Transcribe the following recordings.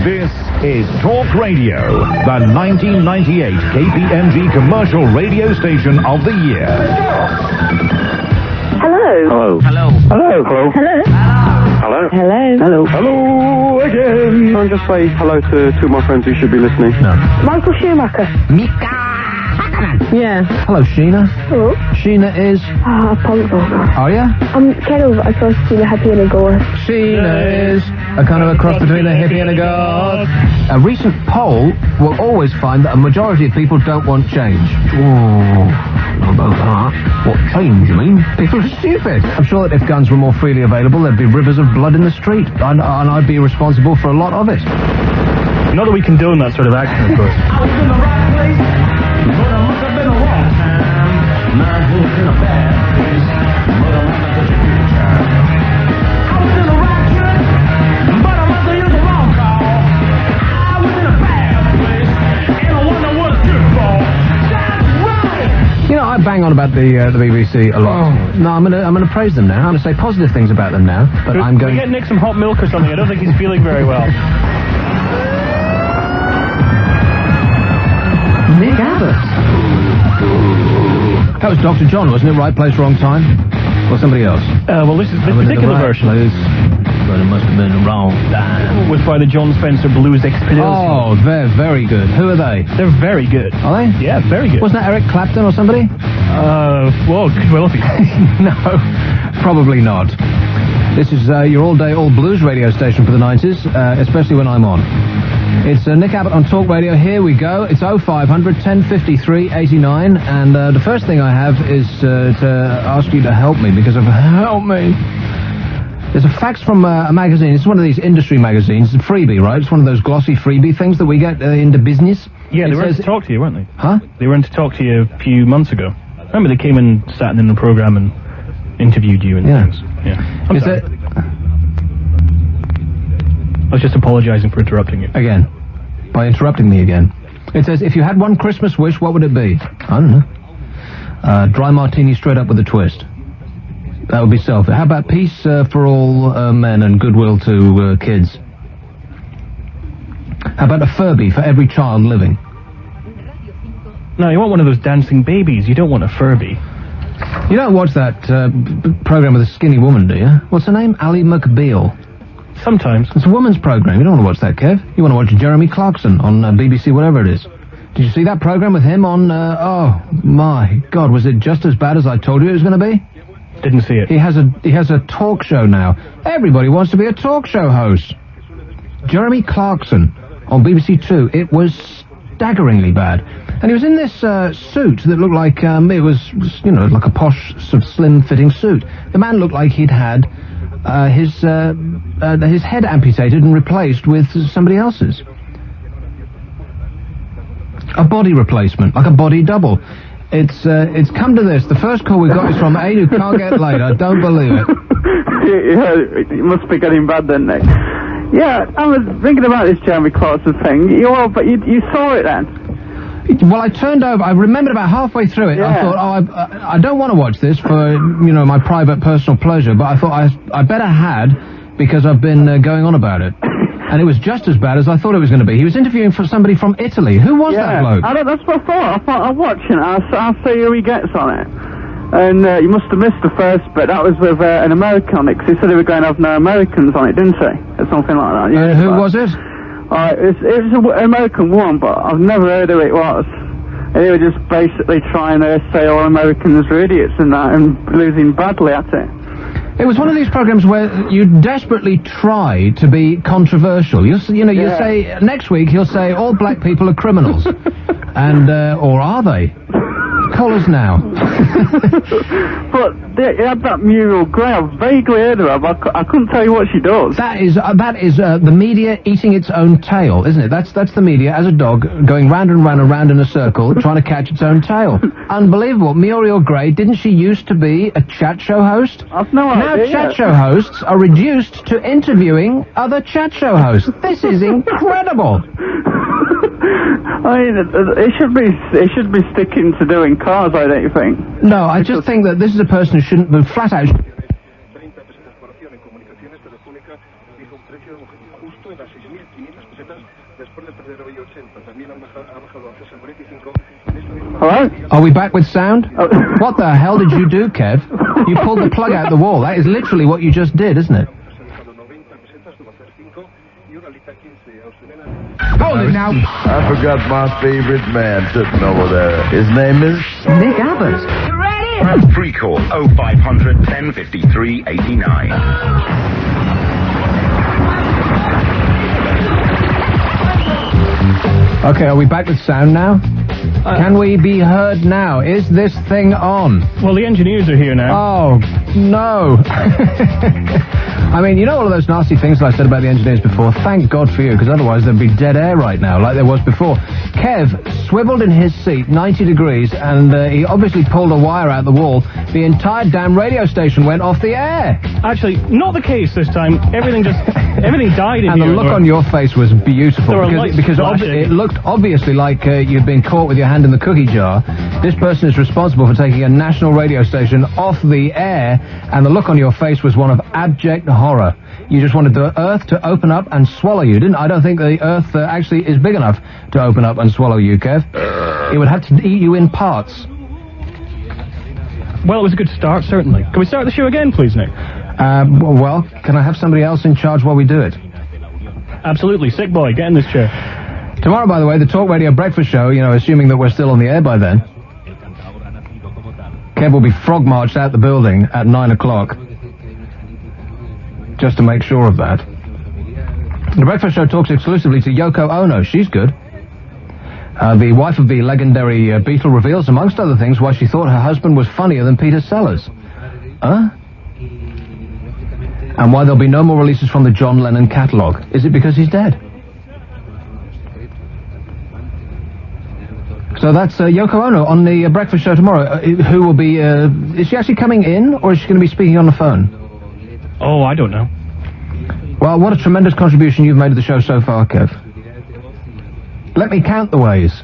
This is Talk Radio, the 1998 KPMG commercial radio station of the year. Hello. Hello. Hello. Hello. Hello. Hello. Hello. Hello. Hello again. Can I just say hello to two of my friends who should be listening? No. Michael Schumacher. Mika. Yeah. Hello, Sheena. Hello. Sheena is... punk rocker. Are you? I'm kind of a cross between a hippie and a goer. Sheena is a kind of a cross between a hippie and a god. A recent poll will always find that a majority of people don't want change. Oh, not about that. What change, you mean? People are stupid. I'm sure that if guns were more freely available, there'd be rivers of blood in the street, and I'd be responsible for a lot of it. Not that we condone that sort of action, of course. I was in the right place, but I must have been a wrong time. My foot's in a bad place, but I must have took a good time. I was in the right track, but I must have used the wrong call. I was in a bad place, and I wonder what it's good for. That's right! You know, I bang on about the BBC a lot. No, I'm gonna praise them now. I'm gonna say positive things about them now. But I'm going. Can we get Nick some hot milk or something? I don't think he's feeling very well. Nick Abbot. That was Dr. John, wasn't it? Right place, wrong time? Or somebody else? Well, this particular version But it must have been the wrong time. was by the John Spencer Blues Expedition. Oh, they're very good. Who are they? They're very good. Are they? Yeah, very good. Wasn't that Eric Clapton or somebody? Well, could well be. No, probably not. This is your all-day, all-blues radio station for the 90s, especially when I'm on. It's Nick Abbott on Talk Radio. Here we go. It's 0500 1053 89, and the first thing I have is to ask you to help me, because of help me. There's a fax from a magazine. It's one of these industry magazines. It's a freebie, right? It's one of those glossy freebie things that we get into business. Yeah, they were in to talk to you, weren't they? Huh? They were in to talk to you a few months ago. Remember, they came and sat in the program and interviewed you and things. Yeah. I'm sorry. I was just apologising for interrupting you. Again. By interrupting me again. It says, if you had one Christmas wish, what would it be? I don't know. Dry martini straight up with a twist. That would be selfish. How about peace for all men and goodwill to kids? How about a Furby for every child living? No, you want one of those dancing babies. You don't want a Furby. You don't watch that program with a skinny woman, do you? What's her name? Ally McBeal. Sometimes. It's a woman's program. You don't want to watch that, Kev. You want to watch Jeremy Clarkson on BBC, whatever it is. Did you see that program with him on, oh, my God, was it just as bad as I told you it was going to be? Didn't see it. He has a talk show now. Everybody wants to be a talk show host. Jeremy Clarkson on BBC Two. It was staggeringly bad. And he was in this suit that looked like, it was, you know, like a posh, sort of slim-fitting suit. The man looked like he'd had his head amputated and replaced with somebody else's. A body replacement, like a body double. It's come to this. The first call we got is from Aid, who can't get laid. I don't believe it. Yeah, it must be getting bad then, Nick. Yeah, I was thinking about this Jeremy Clarkson thing. But you saw it then? Well, I turned over. I remembered about halfway through it. Yeah. I thought, I don't want to watch this for, you know, my private personal pleasure. But I thought I better had, because I've been going on about it. And it was just as bad as I thought it was going to be. He was interviewing for somebody from Italy. Who was that bloke? That's what I thought. I thought I'd watch it. I'll see who he gets on it. And you must have missed the first bit. That was with an American on it, because he said they were going to have no Americans on it, didn't he? Or something like that. And who was it? It was an American one, but I've never heard who it was. And they were just basically trying to say all Americans are idiots and that, and losing badly at it. It was one of these programs where you desperately try to be controversial. You say, next week he'll say all black people are criminals. And, or are they? Call us now. But they had that Muriel Gray. I've vaguely heard of her, but I couldn't tell you what she does. That is the media eating its own tail, isn't it? That's the media as a dog going round and round and round in a circle trying to catch its own tail. Unbelievable. Muriel Gray, didn't she used to be a chat show host? I've no idea. Now chat show hosts are reduced to interviewing other chat show hosts. This is incredible. I mean, it should be sticking to doing cars, I don't think. No, I just think that this is a person who shouldn't be flat out. Hello? Are we back with sound? What the hell did you do, Kev? You pulled the plug out the wall. That is literally what you just did, isn't it? Hold it now. I forgot my favorite man sitting over there. His name is Nick Abbot. You ready? Free call 0500 1053 89. Okay, are we back with sound now? Can we be heard now? Is this thing on? Well, the engineers are here now. Oh, no. I mean, you know all of those nasty things that I said about the engineers before? Thank God for you, because otherwise there'd be dead air right now, like there was before. Kev swiveled in his seat 90 degrees, and he obviously pulled a wire out the wall. The entire damn radio station went off the air. Actually, not the case this time. Everything died in and here. And the look on your face was beautiful, There were lights because flashing. it looked obviously like you'd been caught with your hand in the cookie jar. This person is responsible for taking a national radio station off the air, and the look on your face was one of abject horror. You just wanted the earth to open up and swallow you, didn't? I don't think the earth actually is big enough to open up and swallow you, Kev. It would have to eat you in parts. Well, it was a good start, certainly. Can we start the show again, please, Nick? Well, can I have somebody else in charge while we do it? Absolutely. Sick boy, get in this chair. Tomorrow, by the way, the Talk Radio Breakfast Show, you know, assuming that we're still on the air by then, Kev will be frog-marched out the building at 9 o'clock, just to make sure of that. The Breakfast Show talks exclusively to Yoko Ono. She's good. The wife of the legendary Beatle reveals, amongst other things, why she thought her husband was funnier than Peter Sellers. Huh? And why there'll be no more releases from the John Lennon catalogue. Is it because he's dead? So that's Yoko Ono on the Breakfast Show tomorrow. Who will be... is she actually coming in, or is she going to be speaking on the phone? Oh, I don't know. Well, what a tremendous contribution you've made to the show so far, Kev. Let me count the ways.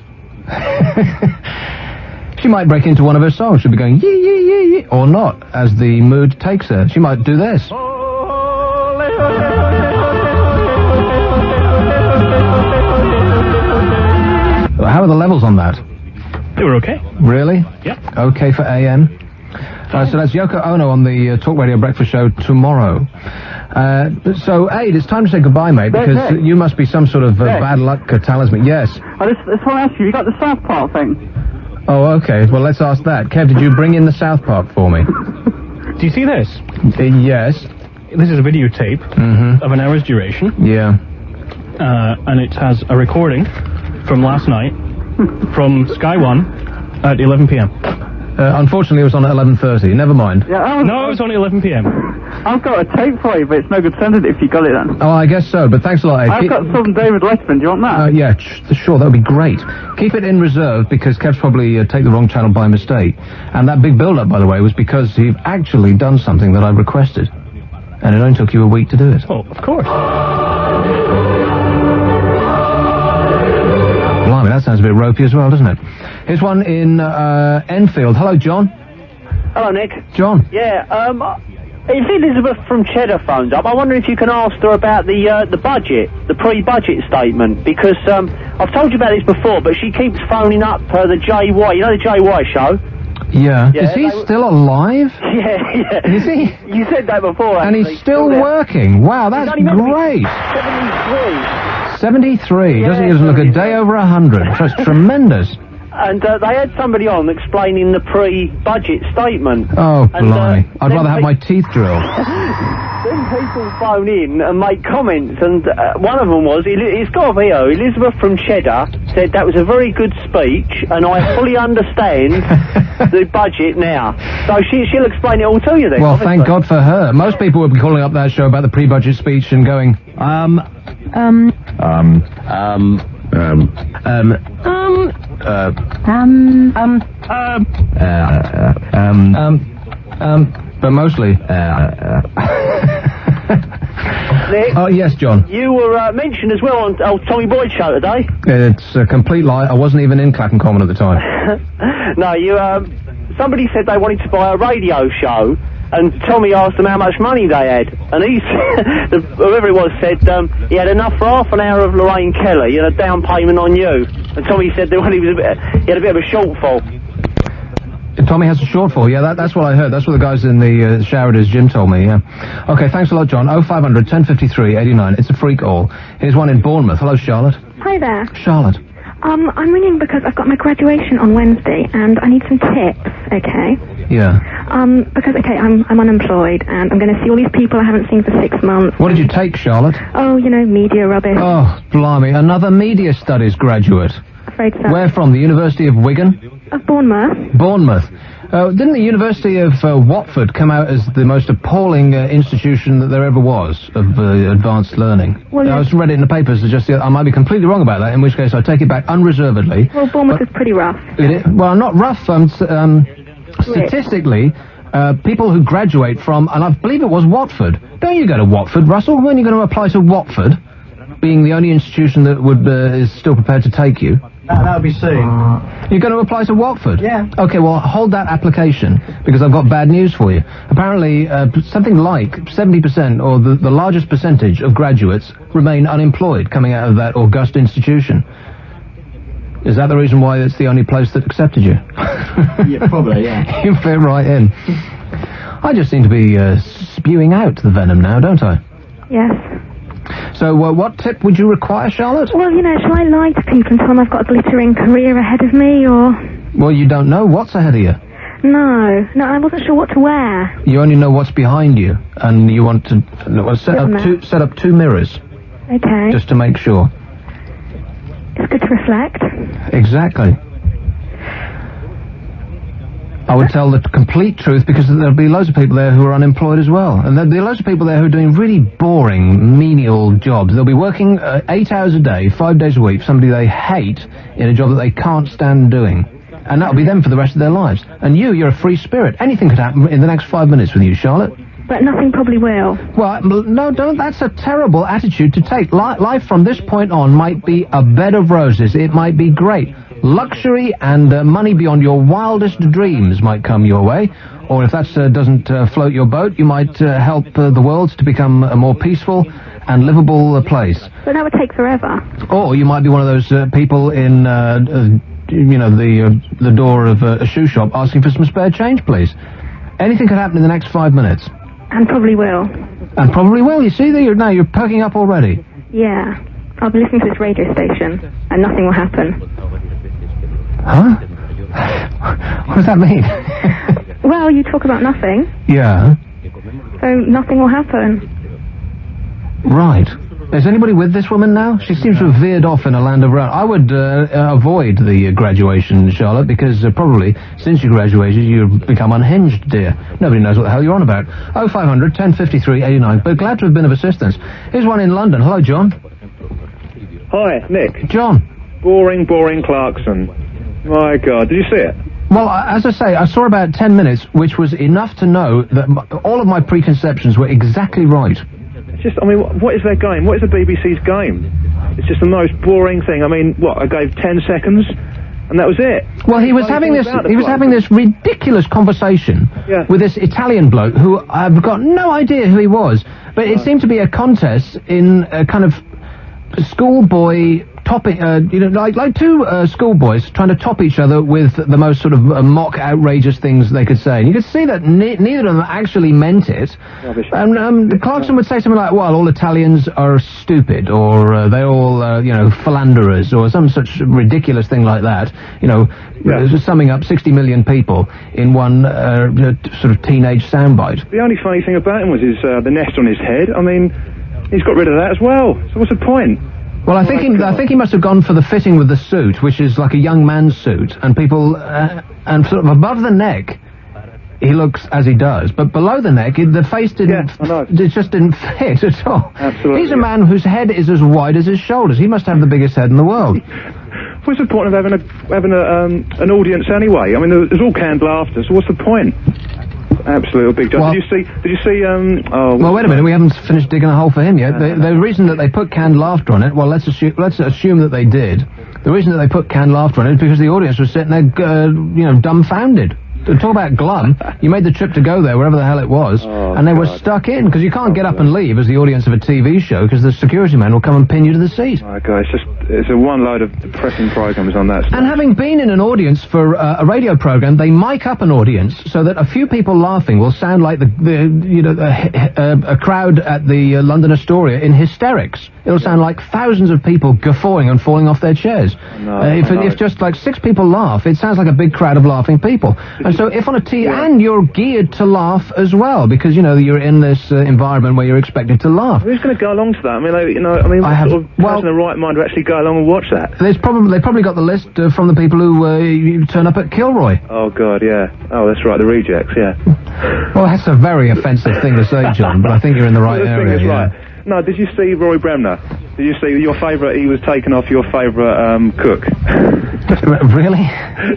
She might break into one of her songs. She'll be going, yee, yee, yee, yee, or not, as the mood takes her. She might do this. How are the levels on that? They were okay. Really? Yep. Okay for AM. So that's Yoko Ono on the Talk Radio Breakfast Show tomorrow. So, Aid, it's time to say goodbye, mate, because you must be some sort of bad luck talisman. Yes. I just want to ask you got the South Park thing? Oh, okay. Well, let's ask that. Kev, did you bring in the South Park for me? Do you see this? Yes. This is a videotape of an hour's duration. Yeah. And it has a recording from last night from Sky One at 11 p.m. Unfortunately, it was on at 11:30. Never mind. Yeah, No, it was only 11 p.m. I've got a tape for you, but it's no good sending it if you got it then. Oh, I guess so, but thanks a lot, Ed. I've got some David Letterman. Do you want that? Yeah, sure, that would be great. Keep it in reserve, because Kev's probably taken the wrong channel by mistake. And that big build-up, by the way, was because you've actually done something that I requested. And it only took you a week to do it. Oh, of course. Blimey, that sounds a bit ropey as well, doesn't it? Here's one in Enfield. Hello, John. Hello, Nick. John. Yeah, if Elizabeth from Cheddar phones up, I wonder if you can ask her about the budget, the pre-budget statement, because I've told you about this before, but she keeps phoning up the JY, you know the JY show? Yeah. Is he still alive? Yeah. Is he? You said that before, And actually. he's still working. Wow, that's great. 73. 73. Yeah, Doesn't look a day over 100. That's tremendous. And they had somebody on explaining the pre-budget statement. Oh, and, blimey. I'd rather have my teeth drilled. Then people phone in and make comments, and one of them was, it's got to be her, Elizabeth from Cheddar said that was a very good speech, and I fully understand the budget now. So she'll explain it all to you then. Well, obviously. thank God for her. Most people would be calling up that show about the pre-budget speech and going, but mostly, Nick, oh, yes, John. you were mentioned as well on Tommy Boyd's show today. It's a complete lie. I wasn't even in Clapham Common at the time. No, somebody said they wanted to buy a radio show, and Tommy asked them how much money they had, and he said, whoever it was said he had enough for half an hour of Lorraine Kelly and a down payment on you. And Tommy said that when he had a bit of a shortfall. Tommy has a shortfall. Yeah, that's what I heard. That's what the guys in the shower at his gym told me. Yeah. Okay, thanks a lot, John. 0500 1053 89. It's a freak all. Here's one in Bournemouth. Hello, Charlotte. Hi there. Charlotte. I'm ringing because I've got my graduation on Wednesday and I need some tips, okay? Yeah. Because, okay, I'm unemployed and I'm going to see all these people I haven't seen for 6 months. What did you take, Charlotte? Oh, you know, media rubbish. Oh, blimey. Another media studies graduate. Afraid so. Where from? The University of Wigan? Of Bournemouth. Bournemouth. Didn't the University of Watford come out as the most appalling institution that there ever was of advanced learning? Well, I read it in the papers. I might be completely wrong about that, in which case I take it back unreservedly. Well, Bournemouth is pretty rough. Well, not rough. Statistically, people who graduate from, and I believe it was Watford. Don't you go to Watford, Russell? When are you going to apply to Watford, being the only institution that is still prepared to take you? That'll be soon. You're going to apply to Watford? Yeah. Okay, well, hold that application, because I've got bad news for you. Apparently, something like 70%, or the largest percentage of graduates remain unemployed coming out of that august institution. Is that the reason why it's the only place that accepted you? Yeah, probably, yeah. You fit right in. I just seem to be spewing out the venom now, don't I? Yes. So, what tip would you require, Charlotte? Well, you know, shall I lie to people and tell them I've got a glittering career ahead of me, or...? Well, you don't know what's ahead of you. No, I wasn't sure what to wear. You only know what's behind you, and you want to set up two mirrors. Okay. Just to make sure. It's good to reflect. Exactly. I would tell the complete truth, because there'll be loads of people there who are unemployed as well. And there'll be loads of people there who are doing really boring, menial jobs. They'll be working 8 hours a day, 5 days a week, for somebody they hate in a job that they can't stand doing. And that'll be them for the rest of their lives. And you're a free spirit. Anything could happen in the next 5 minutes with you, Charlotte. But nothing probably will. Well, no, don't. That's a terrible attitude to take. Life from this point on might be a bed of roses. It might be great. Luxury and money beyond your wildest dreams might come your way. Or if that doesn't float your boat, you might help the world to become a more peaceful and livable place. But that would take forever. Or you might be one of those people in, the door of a shoe shop asking for some spare change, please. Anything could happen in the next 5 minutes. And probably will. And probably will. You see, you're perking up already. Yeah. I'll be listening to this radio station, and nothing will happen. Huh? What does that mean? Well, you talk about nothing. Yeah. So nothing will happen. Right. Is anybody with this woman now? She seems to have veered off in a land of round. I would avoid the graduation, Charlotte, because probably since you graduated you've become unhinged, dear. Nobody knows what the hell you're on about. 0500 1053 89. But glad to have been of assistance. Here's one in London. Hello, John. Hi, Nick. John. Boring Clarkson. My God, did you see it? Well, as I say, I saw about 10 minutes, which was enough to know that all of my preconceptions were exactly right. Just, I mean, what is their game? What is the BBC's game? It's just the most boring thing. I mean, I gave 10 seconds, and that was it. Well, he was having this ridiculous conversation with this Italian bloke who I've got no idea who he was, but it seemed to be a contest in a kind of schoolboy topping, like two schoolboys trying to top each other with the most sort of mock, outrageous things they could say. And you could see that neither of them actually meant it. And Clarkson would say something like, well, all Italians are stupid, or they're all, philanderers, or some such ridiculous thing like that. Just summing up 60 million people in one sort of teenage soundbite. The only funny thing about him was the nest on his head. I mean, he's got rid of that as well. So what's the point? Well, I think he must have gone for the fitting with the suit, which is like a young man's suit, and people, and sort of above the neck, he looks as he does, but below the neck, the face didn't, it just didn't fit at all. Absolutely. He's a man whose head is as wide as his shoulders. He must have the biggest head in the world. What's the point of having an audience anyway? I mean, there's all canned laughter, so what's the point? Absolute big job. Well, did you see, well, wait a minute, we haven't finished digging a hole for him yet. The reason that they put canned laughter on it, well, let's assume that they did. The reason that they put canned laughter on it is because the audience was sitting there, dumbfounded. talk about glum. You made the trip to go there, wherever the hell it was, and they were stuck in, because you can't get up and leave as the audience of a TV show, because the security man will come and pin you to the seat. Oh, God, it's a one load of depressing programs on that stuff. And having been in an audience for a radio program, they mic up an audience so that a few people laughing will sound like a crowd at the London Astoria in hysterics. It'll sound like thousands of people guffawing and falling off their chairs. If just like 6 people laugh, it sounds like a big crowd of laughing people. And so if on a and you're geared to laugh as well, because, you're in this environment where you're expected to laugh. Who's going to go along to that? I mean, person in the right mind to actually go along and watch that? They probably got the list from the people who turn up at Kilroy. Oh, God, yeah. Oh, that's right, the rejects, yeah. Well, that's a very offensive thing to say, John, but I think you're in the right area. Thing is right. No, did you see Roy Bremner? Did you see your favourite? He was taken off your favourite cook. Really?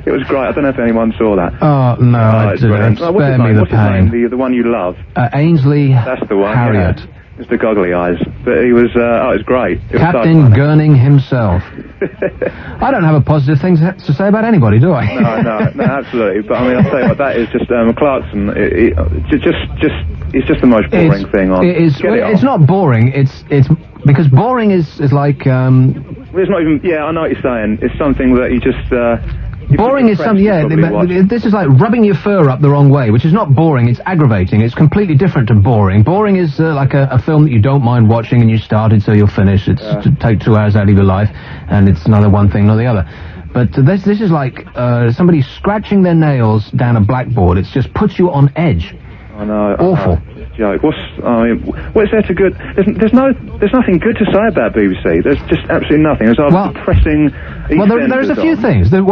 It was great. I don't know if anyone saw that. Oh, no, I didn't. Spare me the pain. The one you love. Ainsley That's the one, Harriott. Yeah. Mr. Goggly Eyes. But he was, it was great. It Captain was so Gurning himself. I don't have a positive thing to say about anybody, do I? No, absolutely. But I mean, I'll tell you what, that is just, Clarkson, it's just the most boring thing on. It is, it's not boring, it's because boring is like, it's not even, I know what you're saying. It's something that you just, boring is something, this is like rubbing your fur up the wrong way, which is not boring, it's aggravating. It's completely different to boring. Boring is like a film that you don't mind watching and you started so you'll finish. It's to take 2 hours out of your life, and it's neither one thing nor the other. But this is like somebody scratching their nails down a blackboard. It just puts you on edge. I know. Awful. Joke. What's there to good? There's nothing good to say about BBC. There's just absolutely nothing. There's depressing. There's a few things. The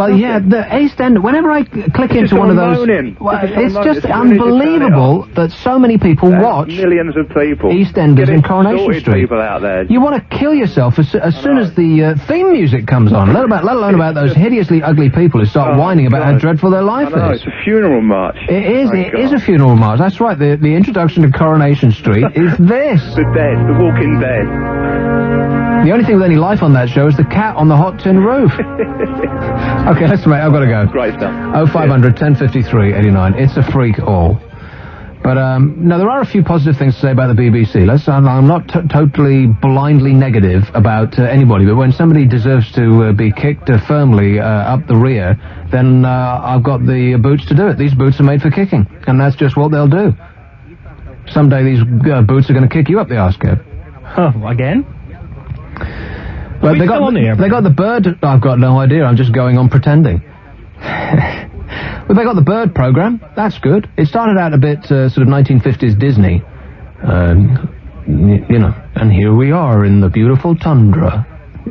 East End. Whenever I click into one of those, it's just unbelievable that so many people watch. Millions of people. EastEnders in Coronation Street. People out there. You want to kill yourself as soon as the theme music comes on. Let alone about those hideously ugly people who start whining about how dreadful their life is. It's a funeral march. It is. It is a funeral march. That's right. The introduction to Coronation Street is this. The dead, the walking dead. The only thing with any life on that show is the cat on the hot tin roof. Okay, I've got to go. Great stuff. 0500 1053 89. It's a freak all. But, no, there are a few positive things to say about the BBC. I'm not totally blindly negative about anybody, but when somebody deserves to be kicked firmly up the rear, then I've got the boots to do it. These boots are made for kicking, and that's just what they'll do. Someday these boots are going to kick you up the arse, Kev. Oh, again? But they got the bird. I've got no idea. I'm just going on pretending. But they got the bird program. That's good. It started out a bit sort of 1950s Disney, and here we are in the beautiful tundra.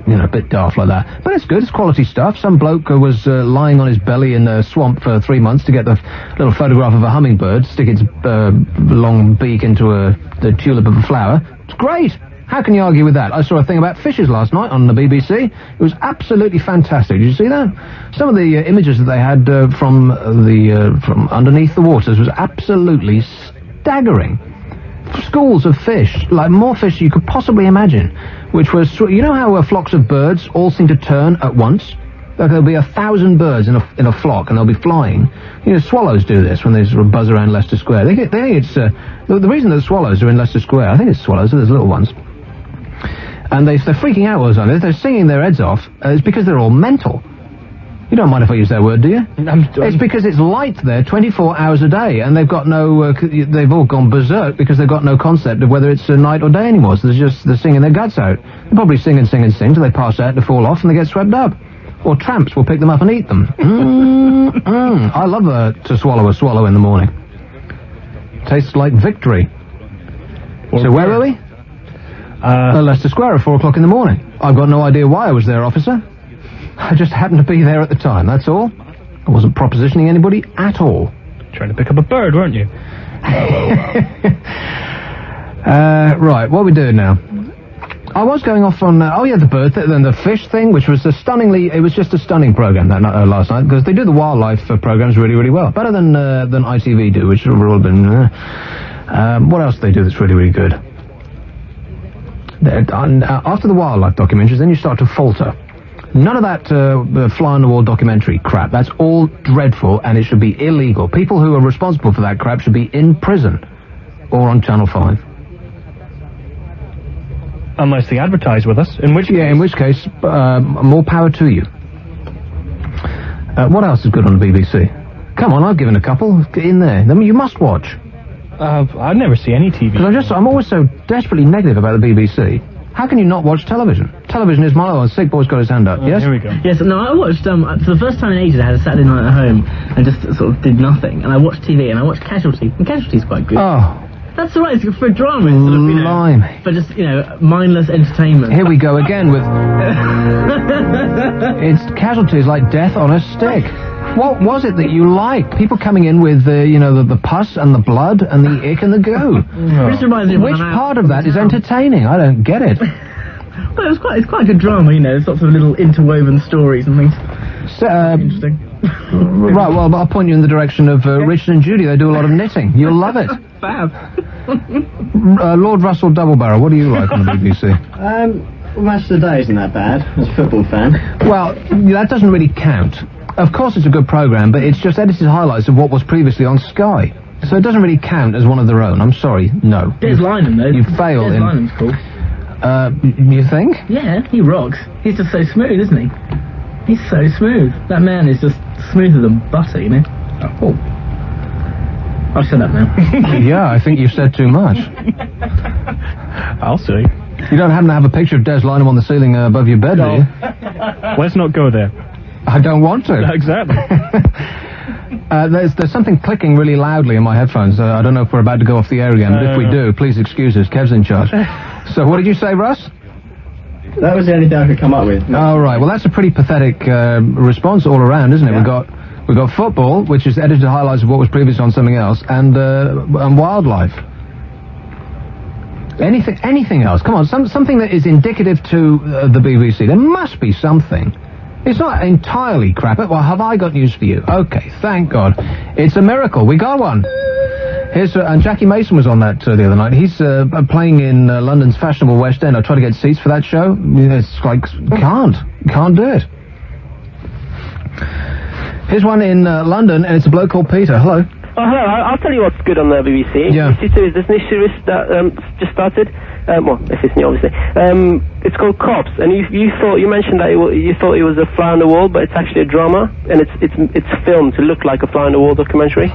A bit daft like that. But it's good, it's quality stuff. Some bloke was lying on his belly in the swamp for 3 months to get the little photograph of a hummingbird, stick its long beak into the tulip of a flower. It's great! How can you argue with that? I saw a thing about fishes last night on the BBC. It was absolutely fantastic. Did you see that? Some of the images that they had from underneath the waters was absolutely staggering. Schools of fish, like more fish you could possibly imagine, which was, how flocks of birds all seem to turn at once? Like there'll be 1,000 birds in a flock, and they'll be flying. Swallows do this when they sort of buzz around Leicester Square. They think it's the reason that the swallows are in Leicester Square. I think it's swallows, so there's little ones, and they're freaking out all the time. They're singing their heads off. It's because they're all mental. You don't mind if I use that word, do you? It's because it's light there 24 hours a day, and they've got no, they've all gone berserk because they've got no concept of whether it's night or day anymore, so they're singing their guts out. They probably sing and sing and sing till they pass out, they fall off, and they get swept up. Or tramps will pick them up and eat them. I love to swallow a swallow in the morning. Tastes like victory. So where were we? Leicester Square at 4 o'clock in the morning. I've got no idea why I was there, officer. I just happened to be there at the time, that's all. I wasn't propositioning anybody at all. Trying to pick up a bird, weren't you? Right, what are we doing now? I was going off on, the bird then the fish thing, which was it was just a stunning program last night, because they do the wildlife programs really, really well. Better than ITV do, which have all been, what else do they do that's really, really good? After the wildlife documentaries, then you start to falter. None of that fly-on-the-wall documentary crap. That's all dreadful, and it should be illegal. People who are responsible for that crap should be in prison or on Channel 5. Unless they advertise with us, in which case, more power to you. What else is good on the BBC? Come on, I've given a couple. Get in there. I mean, you must watch. I never see any TV. Because I'm always so desperately negative about the BBC. How can you not watch television? Television is my own. Sick boy's got his hand up. Yes? Here we go. Yes, no, I watched, for the first time in ages, I had a Saturday night at home and just sort of did nothing. And I watched TV and I watched Casualty. And Casualty's quite good. Oh. That's all right, it's for drama. It's sort of, you know, for just, you know, mindless entertainment. Here we go again with... It's Casualties like death on a stick. What was it that you liked? People coming in with, the pus and the blood and the ick and the goo. This reminds me of Which part of that is entertaining? I don't get it. Well, it's quite good drama, you know. There's lots of little interwoven stories and things. Interesting. Right, well, I'll point you in the direction of Richard and Judy. They do a lot of knitting. You'll love it. Fab. Lord Russell Doublebarrel, what do you like on the BBC? Well, Match of the Day isn't that bad, as a football fan. Well, that doesn't really count. Of course it's a good programme, but it's just edited highlights of what was previously on Sky. So it doesn't really count as one of their own. I'm sorry, no. Des Lynam, though. You fail Des in... Lynam's cool. You think? Yeah, he rocks. He's just so smooth, isn't he? He's so smooth. That man is just smoother than butter, you know? Oh. I'll shut up now. Yeah, I think you've said too much. I'll see. You don't happen to have a picture of Des Lynam on the ceiling above your bed, do you? Let's not go there. I don't want to. Exactly. There's something clicking really loudly in my headphones. I don't know if we're about to go off the air again, but if we do, please excuse us. Kev's in charge. So what did you say, Russ? That was the only thing I could come up with. Oh, right. Well, that's a pretty pathetic response all around, isn't it? Yeah. We've got football, which is edited highlights of what was previously on something else, and wildlife. Anything else? Come on, something that is indicative to the BBC. There must be something. It's not entirely crap. Well, have I got news for you? Okay, thank God. It's a miracle. We got one. Here's and Jackie Mason was on that the other night. He's playing in London's fashionable West End. I tried to get seats for that show. It's like can't do it. Here's one in London, and it's a bloke called Peter. Hello. Oh, hello. I'll tell you what's good on the BBC. Yeah. There's new series that just started. Well, if it's new, obviously. It's called Cops, and you mentioned that you thought it was a fly on the wall, but it's actually a drama, and it's filmed to look like a fly on the wall documentary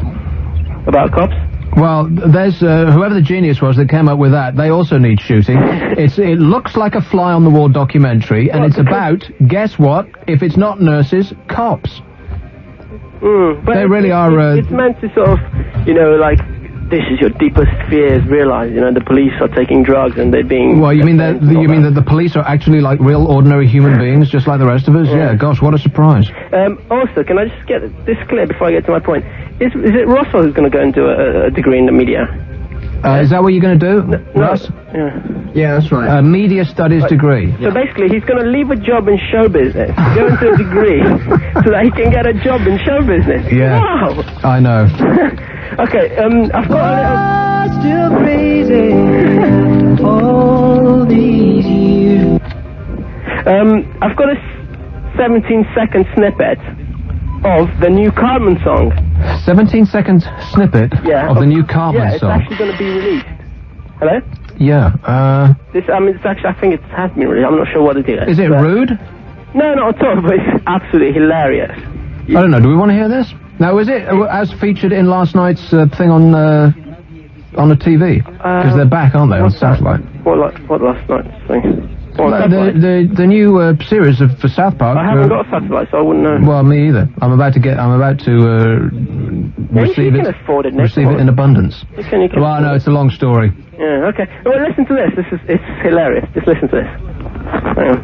about cops. Well, there's whoever the genius was that came up with that. They also need shooting. It looks like a fly on the wall documentary, and it's about, guess what? If it's not nurses, cops. But they really are. It's meant to sort of, like, this is your deepest fears. Realize, the police are taking drugs and they're being. Well, you mean that the police are actually like real ordinary human beings, just like the rest of us? Yeah. Gosh, what a surprise. Also, can I just get this clear before I get to my point? Is it Russell who's going to go and do a degree in the media? Is that what you're going to do, Russ? Yeah, that's right. A media studies degree. So basically, he's going to leave a job in show business, go into a degree, so that he can get a job in show business. Yeah. Wow. I know. Okay, I've got a little... Still crazy all these years. I've got a 17-second snippet of the new Cartman song. 17-second snippet of the new Cartman song. Yeah, it's actually going to be released. Hello? Yeah, it's actually, I think it has been released. I'm not sure what it is. Is it rude? No, not at all, but it's absolutely hilarious. I don't know, do we want to hear this? Now, is it as featured in last night's thing on the TV? Because they're back, aren't they, on satellite? What last night's thing? The new series for South Park. I haven't got a satellite, so I wouldn't know. Well, me either. I'm about to receive it. Afford it receive it in abundance. Well, no, it's a long story. Yeah, okay. Well, listen to this. It's hilarious. Just listen to this. Hang on.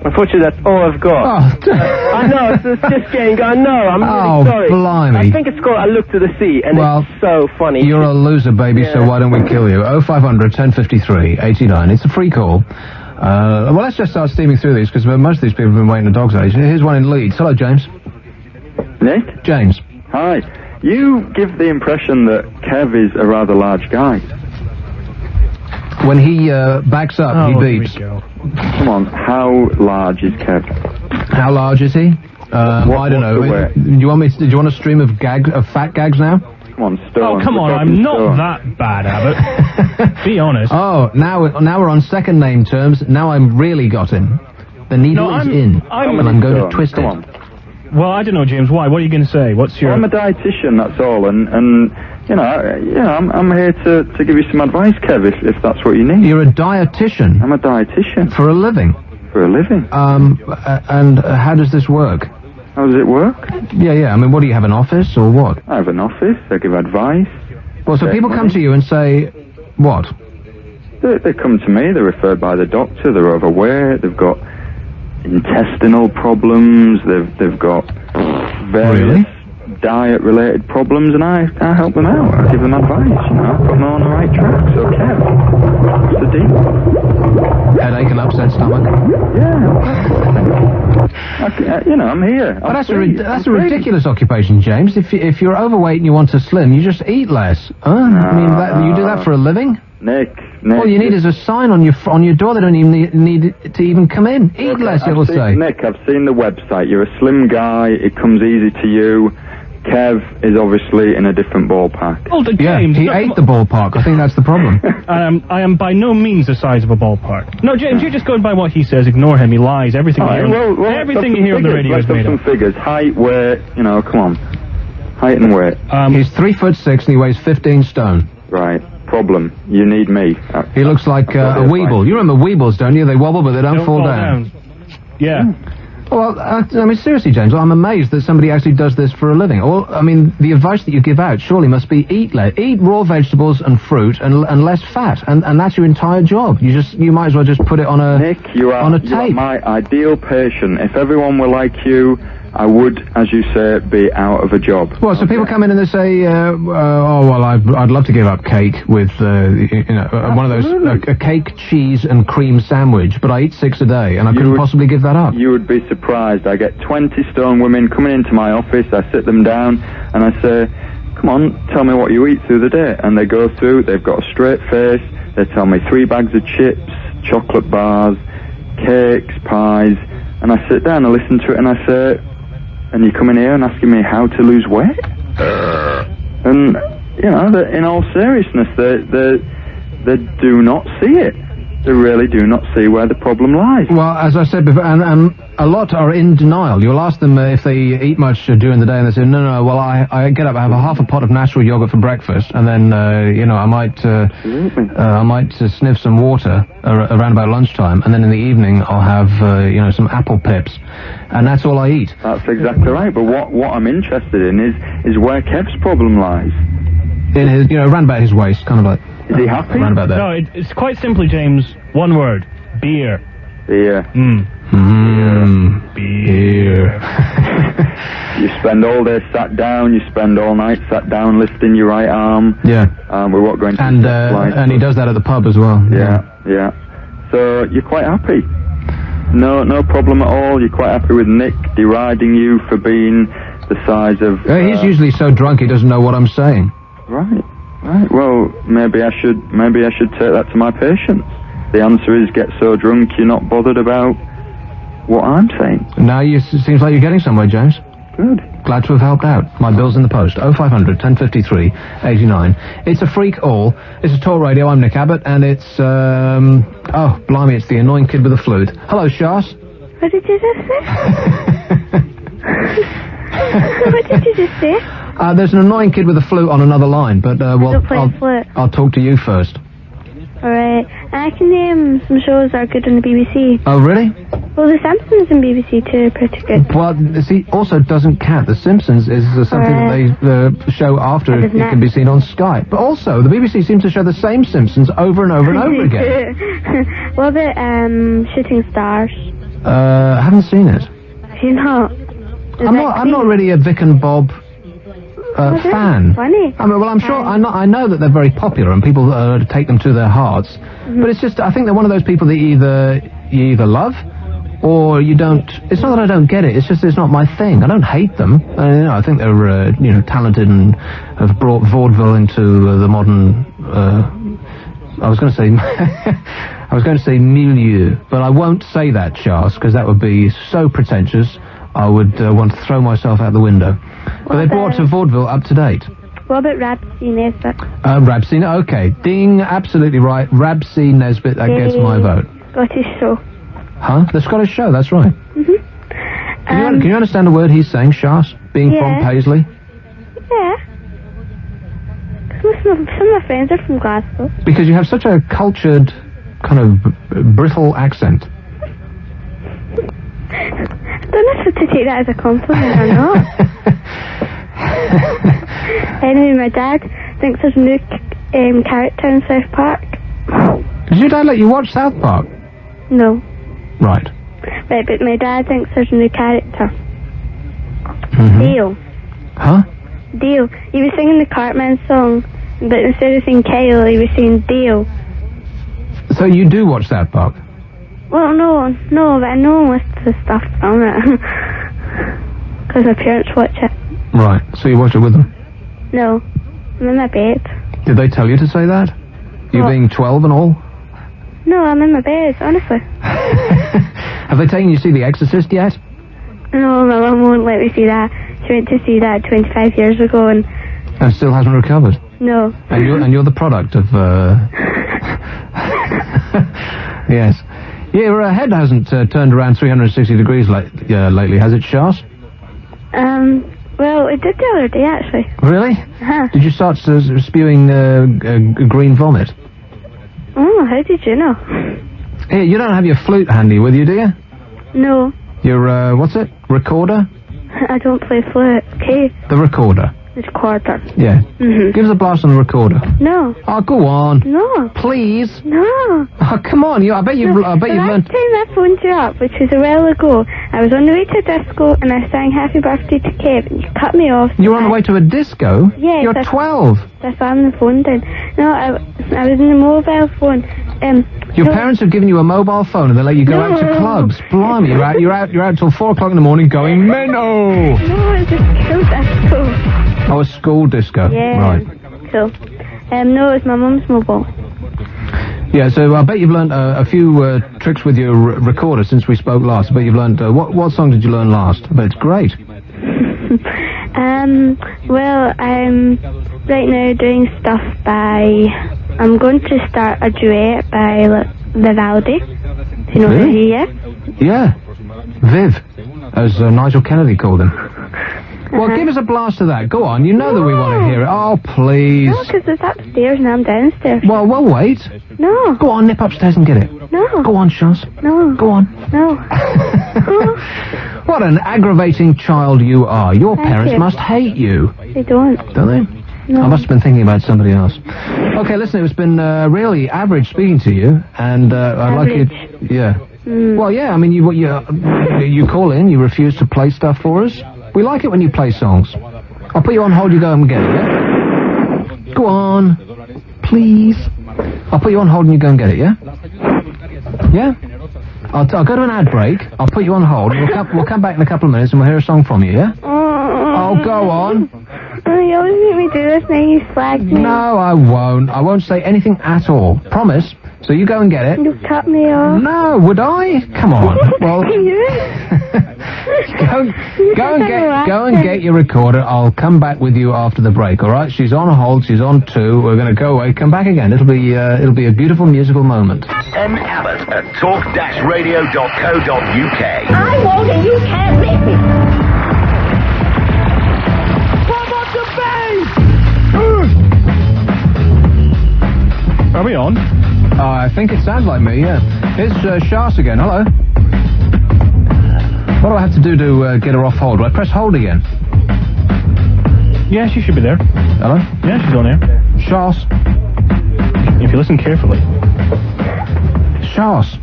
Unfortunately, that's all I've got. Oh. I know, it's just getting... I know, I'm really sorry. Blimey. I think it's called I Look to the Sea, and it's so funny. You're a loser, baby, so why don't we kill you? 0500 1053 89. It's a free call. Well, let's just start steaming through these, because most of these people have been waiting a dog's age. Here's one in Leeds. Hello, James. Nick? James. Hi. You give the impression that Kev is a rather large guy. When he backs up, he beeps. Come on, how large is Kev? How large is he? I don't know. Do you want a stream of fat gags now? Come on, Stone. Oh, come on, I'm not that bad, Abbott. Be honest. Oh, now we're on second name terms. Now I'm really got him. The needle is in, and I'm going to twist it. Well, I don't know, James. Why? What are you going to say? What's your... I'm a dietitian, that's all, and I'm here to give you some advice, Kev, if that's what you need. You're a dietitian? I'm a dietitian. For a living? For a living. And how does this work? How does it work? Yeah. I mean, what, do you have an office, or what? I have an office. I give advice. Well, so people come to you and say, what? They come to me, they're referred by the doctor, they're overweight, they've got intestinal problems, they've got various diet-related problems, and I help them out. I give them advice, I put them on the right track. So, Kev, what's the deal? Headache and upset stomach? Yeah. I'm here. But that's a ridiculous occupation, James. If you're overweight and you want to slim, you just eat less. You do that for a living? Nick. All you need is a sign on your door. They don't even need to even come in. Eat less, it will say. Nick, I've seen the website. You're a slim guy. It comes easy to you. Kev is obviously in a different ballpark. Oh, James, he ate the ballpark. I think that's the problem. I am by no means the size of a ballpark. No, James, you're just going by what he says. Ignore him. He lies. Everything you hear on the radio is made up. Some figures. Height, weight, come on. Height and weight. He's 3'6" and he weighs 15 stone. Right. Problem. You need me. He looks like a weeble. You remember weebles, don't you? They wobble, but they don't fall down. Yeah. Well, I mean, seriously, James, I'm amazed that somebody actually does this for a living. I mean, the advice that you give out surely must be eat raw vegetables and fruit and less fat, and that's your entire job. You might as well just put it on a Nick, you are my ideal patient. If everyone were like you, I would, as you say, be out of a job. Well, so people come in and they say, I'd love to give up cake with, one of those, a cake, cheese and cream sandwich, but I eat 6 a day, and I couldn't possibly give that up. You would be surprised. I get 20 stone women coming into my office, I sit them down, and I say, come on, tell me what you eat through the day. And they go through, they've got a straight face, they tell me 3 bags of chips, chocolate bars, cakes, pies, and I sit down and listen to it, and I say, and you come in here and asking me how to lose weight? And, in all seriousness, they do not see it. They really do not see where the problem lies. Well, as I said before, and a lot are in denial. You'll ask them if they eat much during the day, and they say, no, well, I get up, I have a half a pot of natural yogurt for breakfast, and then, I might sniff some water around about lunchtime, and then in the evening I'll have, some apple pips, and that's all I eat. That's exactly right, but what I'm interested in is where Kev's problem lies. In his, around about his waist, kind of like... Is he happy? Around about there. No, it's quite simply, James, one word. Beer. Beer. Beer. You spend all day sat down, you spend all night sat down lifting your right arm. Yeah. We won't go into and he does that at the pub as well. Yeah. So you're quite happy. No problem at all. You're quite happy with Nick deriding you for being the size of... he's usually so drunk he doesn't know what I'm saying. Right. Well, maybe I should take that to my patients. The answer is get so drunk you're not bothered about what I'm saying. Now seems like you're getting somewhere, James. Good. Glad to have helped out. My bill's in the post. 0500 1053 89. It's a freak all. It's a talk radio. I'm Nick Abbott, and it's oh blimey, it's the annoying kid with the flute. Hello, Shas. What did you just say? What did you just say? There's an annoying kid with a flute on another line, but I'll talk to you first. Alright. I can name some shows that are good on the BBC. Oh, really? Well, The Simpsons on BBC too are pretty good. Well, see, also doesn't count. The Simpsons is something that they show after it can be seen on Sky. But also, the BBC seems to show the same Simpsons over and over and over again. What about Shooting Stars? I haven't seen it. Have you not? I'm not really a Vic and Bob fan. Funny. I mean, well, I'm sure, I know that they're very popular and people take them to their hearts, but it's just, I think they're one of those people that you either love or you don't. It's not that I don't get it, it's just it's not my thing. I don't hate them. I think they're, talented and have brought vaudeville into the modern, I was going to say milieu, but I won't say that, Charles, because that would be so pretentious. I would want to throw myself out the window. But they brought vaudeville up to date. What about Rabsy Nesbitt? Rabsy, okay. Ding, absolutely right. Rabsy Nesbitt, that gets my vote. Scottish show. Huh? The Scottish show, that's right. Can you understand a word he's saying, Shas? Being from Paisley? Yeah. Some of my friends are from Glasgow. Because you have such a cultured, kind of brittle accent. I don't know if to take that as a compliment or not. Anyway, my dad thinks there's a new character in South Park. Did your dad let you watch South Park? No. Right. Right, but my dad thinks there's a new character. Dale. Huh? Dale. He was singing the Cartman song, but instead of saying Kyle, he was saying Dale. So you do watch South Park? Well, no, but I know most of the stuff from it. Because my parents watch it. Right, so you watch it with them? No, I'm in my bed. Did they tell you to say that? You being 12 and all? No, I'm in my bed, honestly. Have they taken you to see The Exorcist yet? No, my mum won't let me see that. She went to see that 25 years ago and still hasn't recovered? No. And you're the product of, Yes. Yeah, your head hasn't turned around 360 degrees lately, has it, Shas? Well, it did the other day, actually. Really? Uh-huh. Did you start spewing green vomit? Oh, how did you know? Here, you don't have your flute handy with you, do you? No. Your, what's it? Recorder? I don't play flute, okay? The recorder. Recorder. Yeah. Give us a blast on the recorder. No. Oh, go on. No. Please. No. Oh, come on. I bet you've learned. The last time I phoned you up, which was a while ago, I was on the way to a disco and I sang Happy Birthday to Kev and you cut me off. You were on the way to a disco? Yes. You're 12. That's why I'm on the phone then. No, I was in a mobile phone. Your parents have given you a mobile phone and they let you go out to clubs. Blimey, you're out till 4 o'clock in the morning going menno. No, it's a school disco. Oh, a school disco. Yeah. Right. Cool. No, it's my mum's mobile. Yeah, so I bet you've learned a few tricks with your recorder since we spoke last. I bet you've learned... what song did you learn last? I bet it's great. Well, I'm right now doing stuff by... I'm going to start a duet by Vivaldi. Do you know who he is? Yeah. Viv, as Nigel Kennedy called him. Well, give us a blast of that. Go on. You know that we want to hear it. Oh, please. No, because it's upstairs and I'm downstairs. Well, we'll wait. No. Go on, nip upstairs and get it. No. Go on, Shaz. No. Go on. No. What an aggravating child you are. Your parents must hate you. They don't. Don't they? No. I must have been thinking about somebody else. Okay, listen, it's been really average speaking to you, and I'd like you... Yeah. Well, yeah, I mean, you call in, you refuse to play stuff for us. We like it when you play songs. I'll put you on hold, you go and get it, yeah? Go on. Please. I'll put you on hold and you go and get it, yeah? Yeah? I'll go to an ad break, I'll put you on hold, we'll come back in a couple of minutes and we'll hear a song from you, yeah? Oh, go on. You always make me do this, then you slag me. No, I won't. I won't say anything at all. Promise. So you go and get it. You cut me off. No, would I? Come on. Well, go and get your recorder. I'll come back with you after the break. All right? She's on hold. She's on 2. We're going to go away. Come back again. It'll be a beautiful musical moment. Abbot at talk-radio.co.uk. I won't, and you can't make me. Are we on? I think it sounds like me, yeah. It's Shas again. Hello. What do I have to do to get her off hold? Do I press hold again? Yeah, she should be there. Hello? Yeah, she's on air. Shas. If you listen carefully. Shas.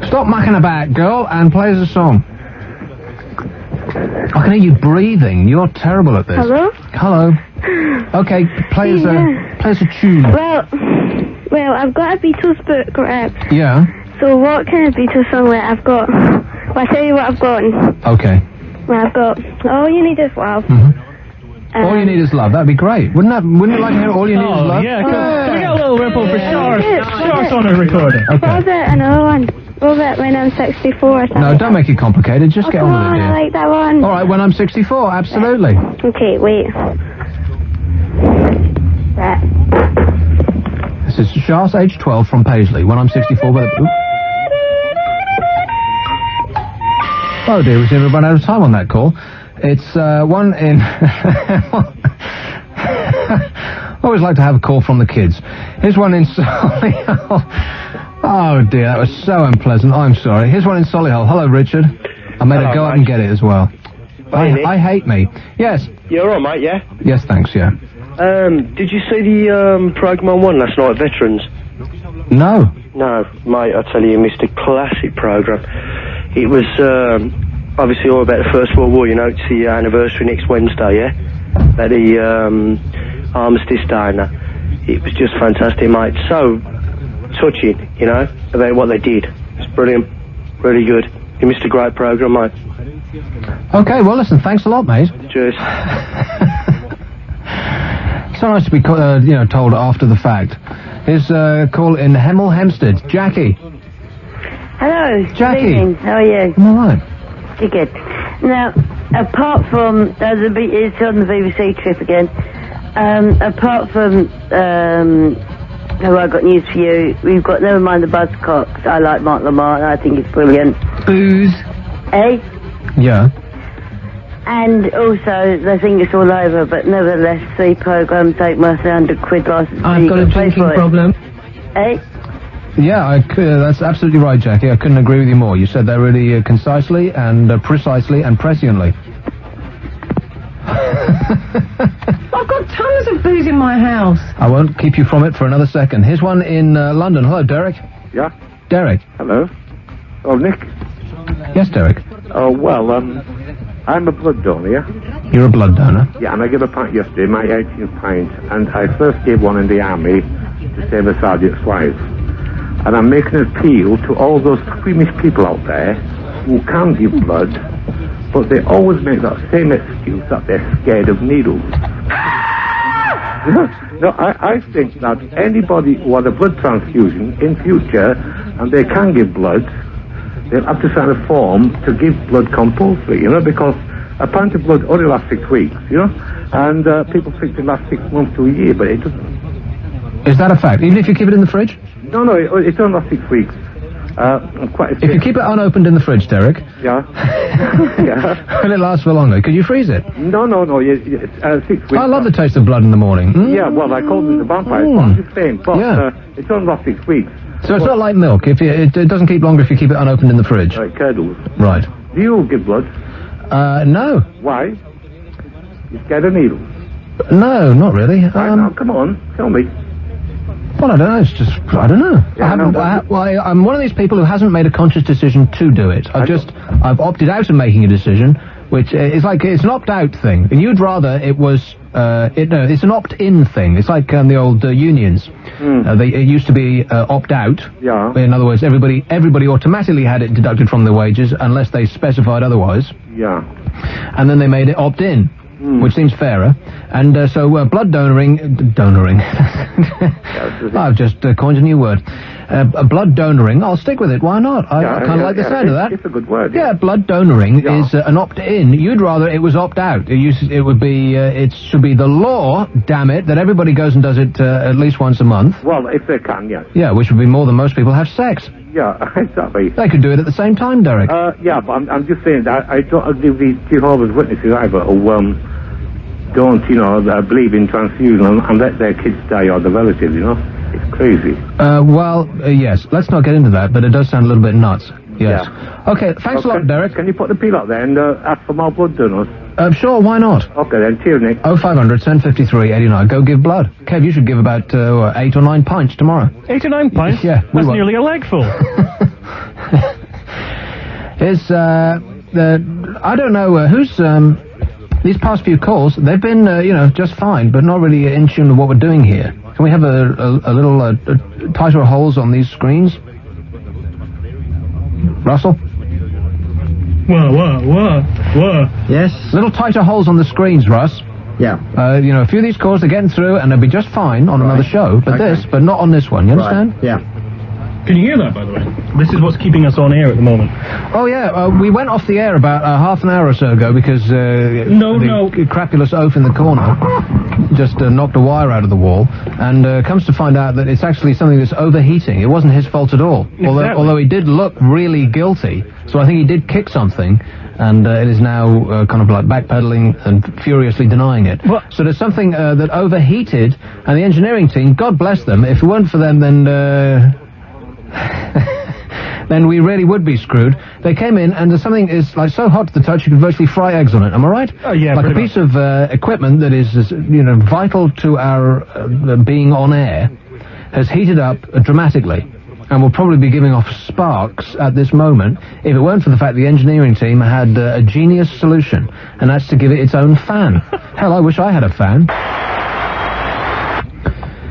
Stop mucking about, girl, and play us a song. I can hear you breathing. You're terrible at this. Hello? Hello. Okay, play us a tune. Well, I've got a Beatles book, right? Yeah. So what kind of Beatles song I've got? Well, I'll tell you what I've got. Okay. Well, I've got All You Need Is Love. All You Need Is Love. That'd be great. Wouldn't you like to hear All You Need Is Love? Yeah, can we get a little ripple for Shorts on a recorder? Okay. What was it? Another one. What was it when I'm 64 or something? No, don't make it complicated. Just get on with it, dear. I like that one. All right, when I'm 64, absolutely. Okay, wait. Right. This is Charles, age 12, from Paisley. When I'm 64, Oh dear, we seem to have run out of time on that call. It's one in... I always like to have a call from the kids. Here's one in Solihull. Oh dear, that was so unpleasant. I'm sorry. Here's one in Solihull. Hello, Richard. I made her go up and get it as well. I hate me. Yes. You're all right, mate, yeah? Yes, thanks, yeah. Did you see the programme on one last night, Veterans? No. No, mate, I tell you, you missed a classic programme. It was obviously all about the First World War, you know, it's the anniversary next Wednesday, yeah? At the Armistice Day and that. It was just fantastic, mate. So touching, you know, about what they did. It's brilliant, really good. You missed a great programme, mate. Okay, well, listen, thanks a lot, mate. Cheers. So nice to be, told after the fact. Here's a call in Hemel Hempstead. Jackie. Hello. Jackie. Good evening. How are you? I'm all right. Good. Now, apart from... it's on the BBC trip again. Apart from... I've got news for you. We've got Never Mind the Buzzcocks. I like Mark Lamar. I think it's brilliant. Booze. Eh? Yeah. And also, they think it's all over, but nevertheless, the programme take my £100 license. I've got a drinking problem. Eh? Yeah, that's absolutely right, Jackie. I couldn't agree with you more. You said that really concisely and precisely and presciently. I've got tons of booze in my house. I won't keep you from it for another second. Here's one in London. Hello, Derek. Yeah? Derek. Hello. Oh, Nick. Yes, Derek. Oh, well, I'm a blood donor, yeah? You're a blood donor? Yeah, and I gave a pint yesterday, my 18th pint, and I first gave one in the army to save a sergeant's wife. And I'm making an appeal to all those squeamish people out there who can give blood, but they always make that same excuse that they're scared of needles. No, I think that anybody who had a blood transfusion in future, and they can give blood, they'll have to sign a form to give blood compulsory, because a pint of blood only lasts 6 weeks, and people think it lasts 6 months to a year, but it doesn't. Is that a fact? Even if you keep it in the fridge? No, it only lasts 6 weeks. If you keep it unopened in the fridge, Derek. Yeah. Yeah. Will it last for longer? Could you freeze it? No. 6 weeks. I love the taste of blood in the morning. Yeah, well, I call them the vampires. I'm just saying, but it's only lasts 6 weeks. So it's not like milk. If it doesn't keep longer if you keep it unopened in the fridge. It curdles. Right. Do you give blood? No. Why? You scared of needles? No, not really. Now, come on, tell me. Well, I don't know. It's just, I don't know. Yeah, I'm one of these people who hasn't made a conscious decision to do it. I've opted out of making a decision, which is like, it's an opt-out thing. And you'd rather it was, it's an opt-in thing. It's like the old unions. It used to be opt-out. Yeah. In other words, everybody automatically had it deducted from their wages unless they specified otherwise. Yeah. And then they made it opt-in. Which seems fairer. And so blood donoring... I've just coined a new word. Blood donoring, I'll stick with it. Why not? I kind of like the sound of that. It's a good word. Yeah, blood donoring is an opt-in. You'd rather it was opt-out. It would be... it should be the law, damn it, that everybody goes and does it at least once a month. Well, if they can, yes. Yeah, which would be more than most people have sex. Yeah, exactly. They could do it at the same time, Derek. Yeah, but I'm just saying that I don't agree with these Jehovah's Witnesses either, who don't, believe in transfusion and let their kids die or the relatives, It's crazy. Yes, let's not get into that, but it does sound a little bit nuts. Yes. Yeah. Okay, thanks a lot, Derek. Can you put the peel up there and ask for more blood donors? Sure, why not? Okay then, cheers, Nick. 0500 1053 89. Go give blood. Kev, you should give about 8 or 9 pints tomorrow. 8 or 9 pints? Yeah. That's nearly a leg full. I don't know who's these past few calls. They've been just fine, but not really in tune with what we're doing here. Can we have a little tighter holes on these screens? Russell? Whoa. Yes? Little tighter holes on the screens, Russ. Yeah. A few of these calls are getting through, and they'll be just fine on another show, but but not on this one, you understand? Right. Yeah. Can you hear that, by the way? This is what's keeping us on air at the moment. Oh, yeah, we went off the air about half an hour or so ago because the crapulous oaf in the corner just knocked a wire out of the wall, and comes to find out that it's actually something that's overheating. It wasn't his fault at all, although he did look really guilty, so I think he did kick something, and it is now kind of like backpedaling and furiously denying it. What? So there's something that overheated, and the engineering team, God bless them, if it weren't for them, then then we really would be screwed. They came in, and there's something is like so hot to the touch you can virtually fry eggs on it. Am I right? Oh yeah, like a piece of equipment that is vital to our being on air has heated up dramatically, and will probably be giving off sparks at this moment if it weren't for the fact the engineering team had a genius solution, and that's to give it its own fan. Hell, I wish I had a fan.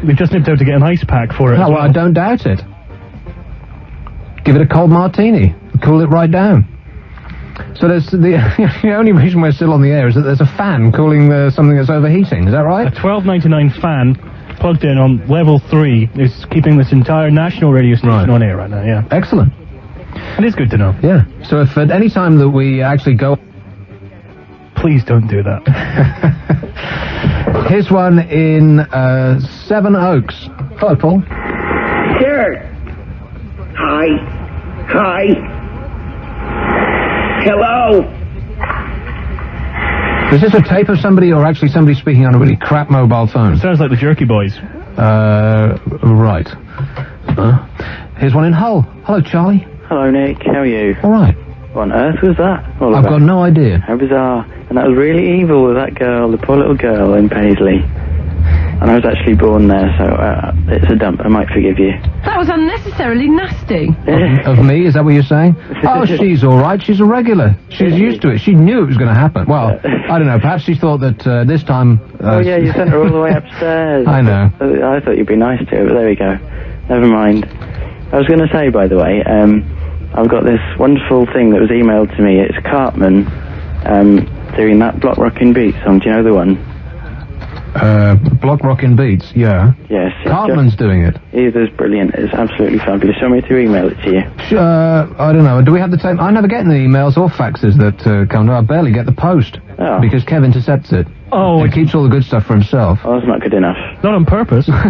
We've just nipped out to get an ice pack for it. Oh, well, I don't doubt it. Give it a cold martini. Cool it right down. So there's the only reason we're still on the air is that there's a fan cooling something that's overheating. Is that right? A $12.99 fan plugged in on level 3 is keeping this entire national radio station on air right now, yeah. Excellent. It is good to know. Yeah. So if at any time that we actually go... Please don't do that. Here's one in Seven Oaks. Hello, Paul. Sir. Hi. Hello. Is this a tape of somebody or actually somebody speaking on a really crap mobile phone? Sounds like the Jerky Boys. Right. Here's one in Hull. Hello, Charlie. Hello, Nick. How are you? All right. What on earth was that? I've got no idea. How bizarre. And that was really evil with that girl, the poor little girl in Paisley. And I was actually born there, so it's a dump. I might forgive you. That was unnecessarily nasty. Of me? Is that what you're saying? Oh, she's all right. She's a regular. She's used to it. She knew it was going to happen. Well, I don't know. Perhaps she thought that this time... oh, yeah, you sent her all the way upstairs. I know. I thought you'd be nice to her, but there we go. Never mind. I was going to say, by the way, I've got this wonderful thing that was emailed to me. It's Cartman doing that Block Rockin' Beat song. Do you know the one? Block Rockin' Beats, yeah. Yes. Cartman's doing it. It is brilliant. It's absolutely fabulous. Do you want me to email it to you? I don't know. Do we have the tape? I never get any emails or faxes that come to. I barely get the post. Oh. Because Kev intercepts it. Oh. He keeps all the good stuff for himself. Oh, that's not good enough. Not on purpose. Don't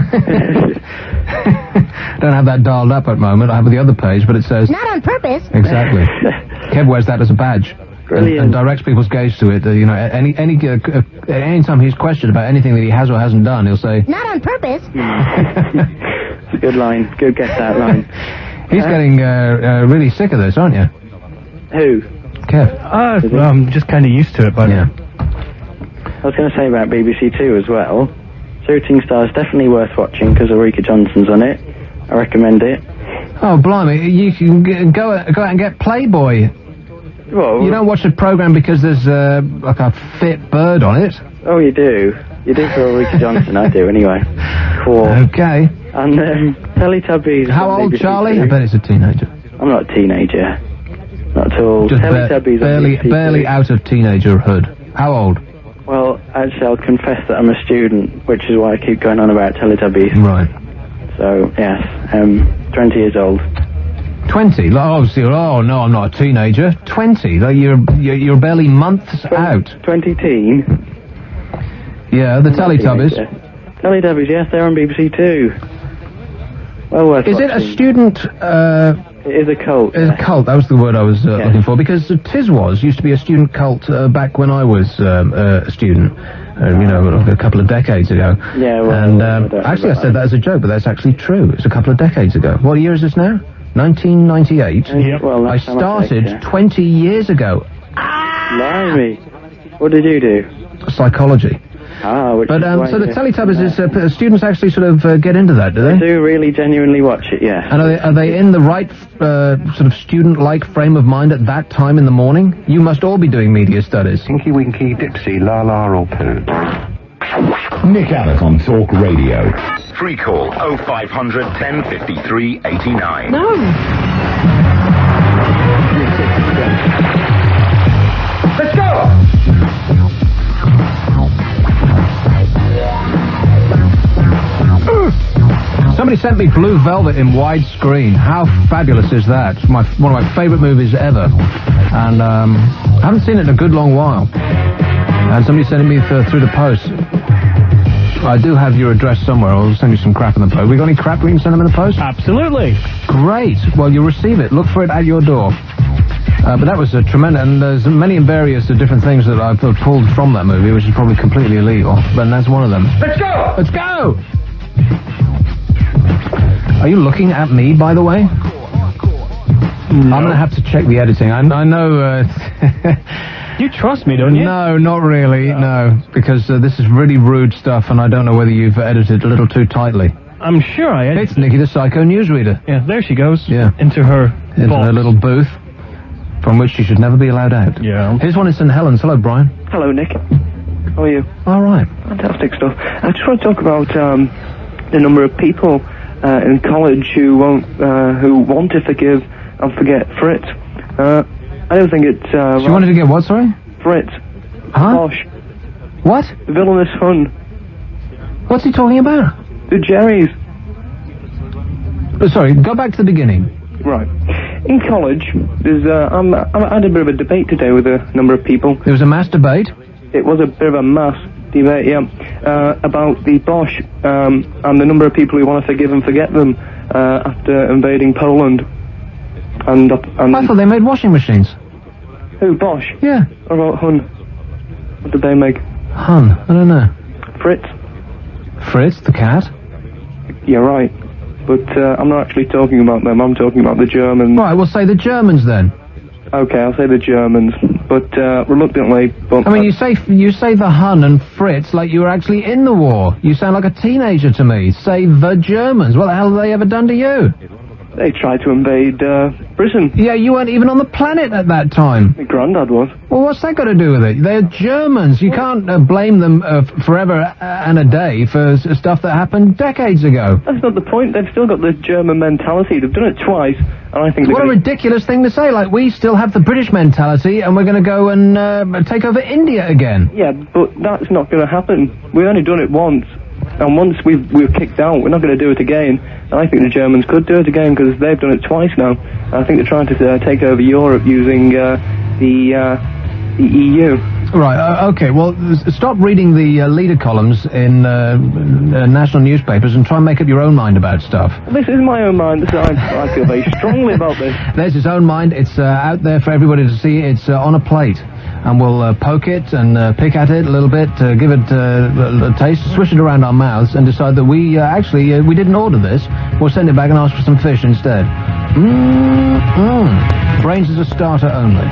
have that dialed up at the moment. I have the other page, but it says... Not on purpose. Exactly. Kev wears that as a badge. And directs people's gaze to it. Any time he's questioned about anything that he has or hasn't done, he'll say... Not on purpose. It's a good line. Go get that line. He's getting really sick of this, aren't you? Who? Kev. I'm just kind of used to it, but... Yeah. I was going to say about BBC Two as well. Shooting Star's definitely worth watching because Ulrika Johnson's on it. I recommend it. Oh, blimey. You can go out and get Playboy. Well, you don't watch the programme because there's like a fit bird on it. Oh, you do. You do for Ulrika Johnson. I do, anyway. Cool. Okay. And Teletubbies. How old, Charlie? I bet it's a teenager. I'm not a teenager. Not at all. Just Teletubbies barely out of teenagerhood. How old? Well, actually, I'll confess that I'm a student, which is why I keep going on about Teletubbies. Right. So, yes, 20 years old. 20? Obviously, oh no, I'm not a teenager. 20? Like you're barely months out. 20 teen? Yeah, the Teletubbies. Teletubbies, yes, they're on BBC Two. Well worth Is it a student... It is a cult. It's a cult, that was the word I was looking for, because Tiswas used to be a student cult back when I was a student, a couple of decades ago. Yeah, well... And actually I said that as a joke, but that's actually true. It's a couple of decades ago. What year is this now? 1998. Yep. Well, I started 20 years ago. Blimey. What did you do? Psychology. But so the Teletubbies is students actually sort of get into that, do they? They do really genuinely watch it, yeah. And are they in the right sort of student-like frame of mind at that time in the morning? You must all be doing media studies. Tinky Winky, Dipsy, La La or Poo. Nick Abbott on Talk Radio. Free call 0500 1053 89. No. Let's go! Somebody sent me Blue Velvet in widescreen. How fabulous is that? It's one of my favourite movies ever. And I haven't seen it in a good long while. And somebody sent it me through the post. I do have your address somewhere. I'll send you some crap in the post. We got any crap we can send them in the post? Absolutely. Great. Well, you'll receive it. Look for it at your door. But that was tremendous, and there's many and various different things that I've pulled from that movie, which is probably completely illegal, but that's one of them. Let's go! Let's go! Are you looking at me, by the way? No. I'm going to have to check the editing. I know... You trust me, don't you? No, not really, no. Because this is really rude stuff, and I don't know whether you've edited a little too tightly. I'm sure I edited. It's Nikki the Psycho Newsreader. Yeah, there she goes. Yeah. Into her little booth, from which she should never be allowed out. Yeah. Here's one in St. Helens. Hello, Brian. Hello, Nick. How are you? All right. Fantastic stuff. I just want to talk about the number of people in college who want to forgive and forget Fritz. I don't think it's... She wanted to get what, sorry? Fritz. Huh? Bosh. What? The villainous Hun. What's he talking about? The Jerrys. Sorry, go back to the beginning. Right. In college, there's I had a bit of a debate today with a number of people. There was a mass debate? It was a bit of a mass debate, yeah, about the Bosch and the number of people who want to forgive and forget them after invading Poland. And I thought they made washing machines. Who, Bosch? Yeah. Or about Hun? What did they make? Hun? I don't know. Fritz. Fritz, the cat? You're right. But I'm not actually talking about them. I'm talking about the Germans. Right, we'll say the Germans then. Okay, I'll say the Germans. But reluctantly... But I mean, you say the Hun and Fritz like you were actually in the war. You sound like a teenager to me. Say the Germans. What the hell have they ever done to you? They tried to invade Britain. Yeah, you weren't even on the planet at that time. My granddad was. Well, what's that got to do with it? They're Germans. You can't blame them forever and a day for stuff that happened decades ago. That's not the point. They've still got the German mentality. They've done it twice, and I think... What a ridiculous thing to say. Like, we still have the British mentality, and we're going to go and take over India again. Yeah, but that's not going to happen. We've only done it once. And once we're kicked out, we're not going to do it again. And I think the Germans could do it again because they've done it twice now. I think they're trying to take over Europe using the EU. Right, okay, well, stop reading the leader columns in national newspapers and try and make up your own mind about stuff. This is my own mind. I feel very strongly about this. There's his own mind. It's out there for everybody to see. It's on a plate. And we'll poke it and pick at it a little bit, give it a taste, swish it around our mouths, and decide that we we didn't order this. We'll send it back and ask for some fish instead. Brains as a starter only.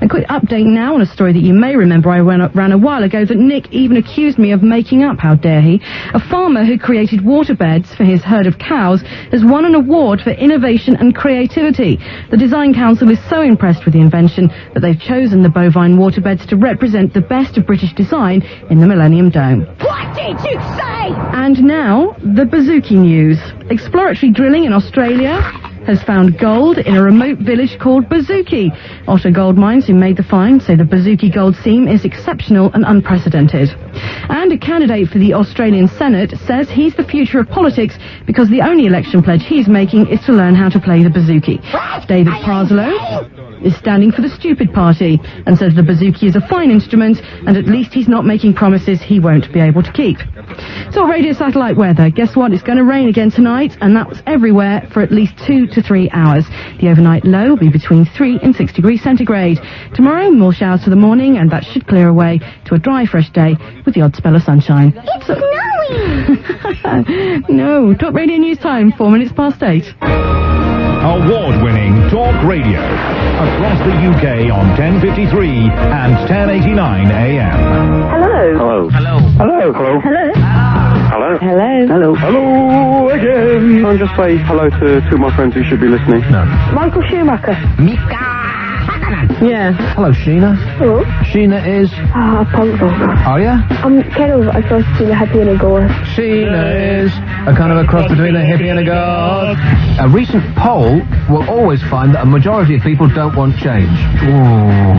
A quick update now on a story that you may remember I ran a while ago that Nick even accused me of making up. How dare he? A farmer who created waterbeds for his herd of cows has won an award for innovation and creativity. The Design Council is so impressed with the invention that they've chosen the bovine waterbeds to represent the best of British design in the Millennium Dome. What did you say? And now, the Bazooki news. Exploratory drilling in Australia has found gold in a remote village called Bazooki. Otter Gold Mines, who made the find, say the Bazooki gold seam is exceptional and unprecedented. And a candidate for the Australian Senate says he's the future of politics because the only election pledge he's making is to learn how to play the bouzouki. David Parslow is standing for the Stupid Party and says the bouzouki is a fine instrument and at least he's not making promises he won't be able to keep. So radio satellite weather. Guess what? It's going to rain again tonight, and that's everywhere for at least 2 to 3 hours. The overnight low will be between 3 and 6 degrees centigrade. Tomorrow, more showers for the morning, and that should clear away to a dry, fresh day with the odd spell of sunshine. It's snowing! No. Top Radio News Time, 4 minutes past 8. Award-winning talk radio. Across the UK on 1053 and 1089 AM. Hello. Hello. Hello. Hello. Hello. Hello. Hello again. I'll just say hello to two of my friends who should be listening. No. Michael Schumacher. Yeah. Hello, Sheena. Hello. Sheena is... punk rock. Are ya? I'm kind of a cross between a hippie and a goer. Sheena is a kind of a cross between a hippie and a god. A recent poll will always find that a majority of people don't want change. Oh,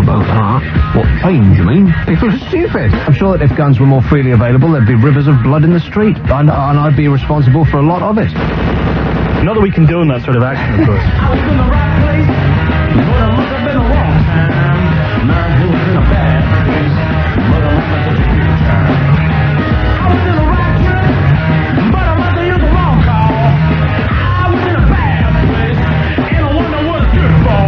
about that. What change, you mean? People are stupid. I'm sure that if guns were more freely available, there'd be rivers of blood in the street, and I'd be responsible for a lot of it. Not that we condone that sort of action, of course. I was in the right place, but I must have been the wrong time. My hood's in a bad place, but I must have been the good time. I was in the right track, but I must have used the wrong call. I was in a bad place, and I wonder what it's good for.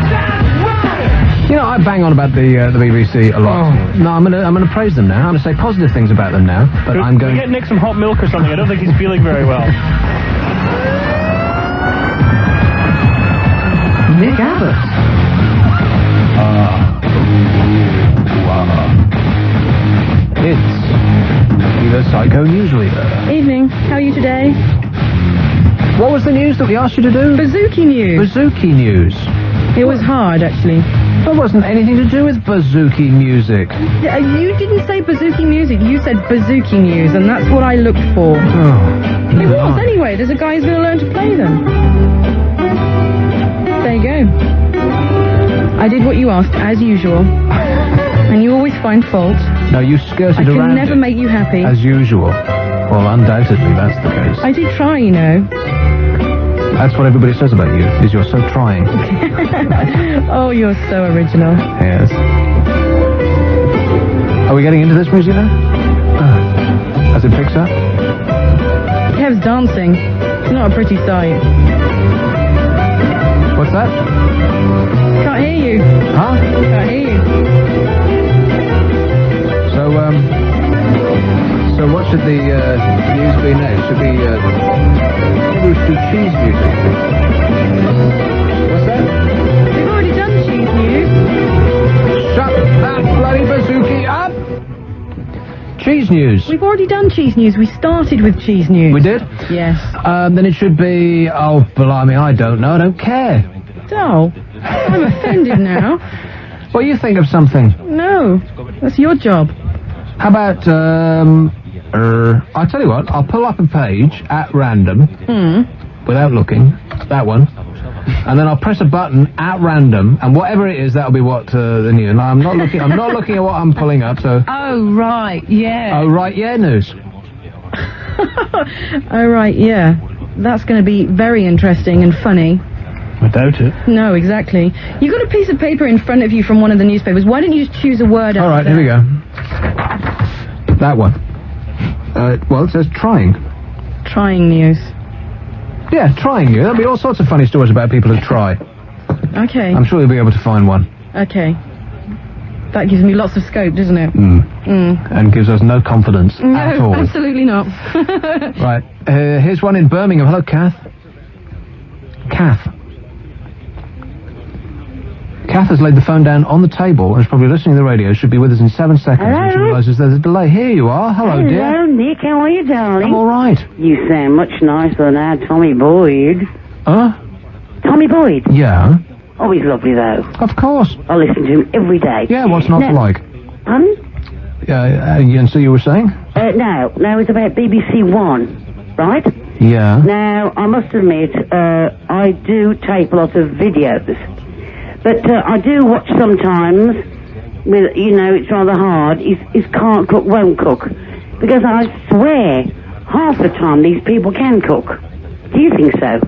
That's right! You know, I bang on about the BBC a lot. No, I'm gonna praise them now. I'm gonna say positive things about them now. But I'm going. Get Nick some hot milk or something. I don't think he's feeling very well. Nick Abbot. It's the Psycho Newsreader. Evening. How are you today? What was the news that we asked you to do? Bazooki News. Bazooki News. It was hard, actually. There wasn't anything to do with bazooki music. You didn't say bazooki music, you said bazooki news, and that's what I looked for. Oh. It was, anyway. There's a guy who's going to learn to play them. There you go. I did what you asked, as usual. And you always find fault. No, you skirted around it. I can never it, make you happy. as usual. Well, undoubtedly, that's the case. I do try, you know. That's what everybody says about you, is you're so trying. Oh, you're so original. Yes. Are we getting into this music now? As it picks up? Kev's dancing. It's not a pretty sight. What's that? Can't hear you. Huh? Can't hear you. So what should the news be next? Should we do cheese music? What's that? We've already done cheese news. Shut that bloody bazooki up! Cheese news. We've already done cheese news. We started with cheese news. We did? Yes. Then it should be... Oh, blimey, I don't know. I don't care. Oh, I'm offended now. Well, you think of something. No, that's your job. How about, I'll tell you what, I'll pull up a page at random, without looking, that one, and then I'll press a button at random, and whatever it is, that'll be what the news. And I'm not looking at what I'm pulling up, so... Oh, right, yeah. Oh, right, yeah, news. Oh, right, yeah. That's going to be very interesting and funny. I doubt it. No, exactly. You've got a piece of paper in front of you from one of the newspapers. Why don't you just choose a word out? All right, here we go. That one. Well, it says trying. Trying news. Yeah, trying news. There'll be all sorts of funny stories about people who try. Okay. I'm sure you'll be able to find one. Okay. That gives me lots of scope, doesn't it? And gives us no confidence at all. No, absolutely not. Right. Here's one in Birmingham. Hello, Kath. Kath. Kath has laid the phone down on the table and is probably listening to the radio. Should be with us in 7 seconds. Hello? And she realises there's a delay. Here you are. Hello, dear. Hello, Nick. How are you, darling? I'm all right. You sound much nicer than our Tommy Boyd. Huh? Tommy Boyd? Yeah. Oh, he's lovely, though. Of course. I listen to him every day. Yeah, what's not to like? Pardon? And so you were saying? No, it's about BBC One, right? Yeah. Now, I must admit, I do tape a lot of videos. But I do watch sometimes, with, it's rather hard, is can't cook, won't cook. Because I swear, half the time these people can cook. Do you think so?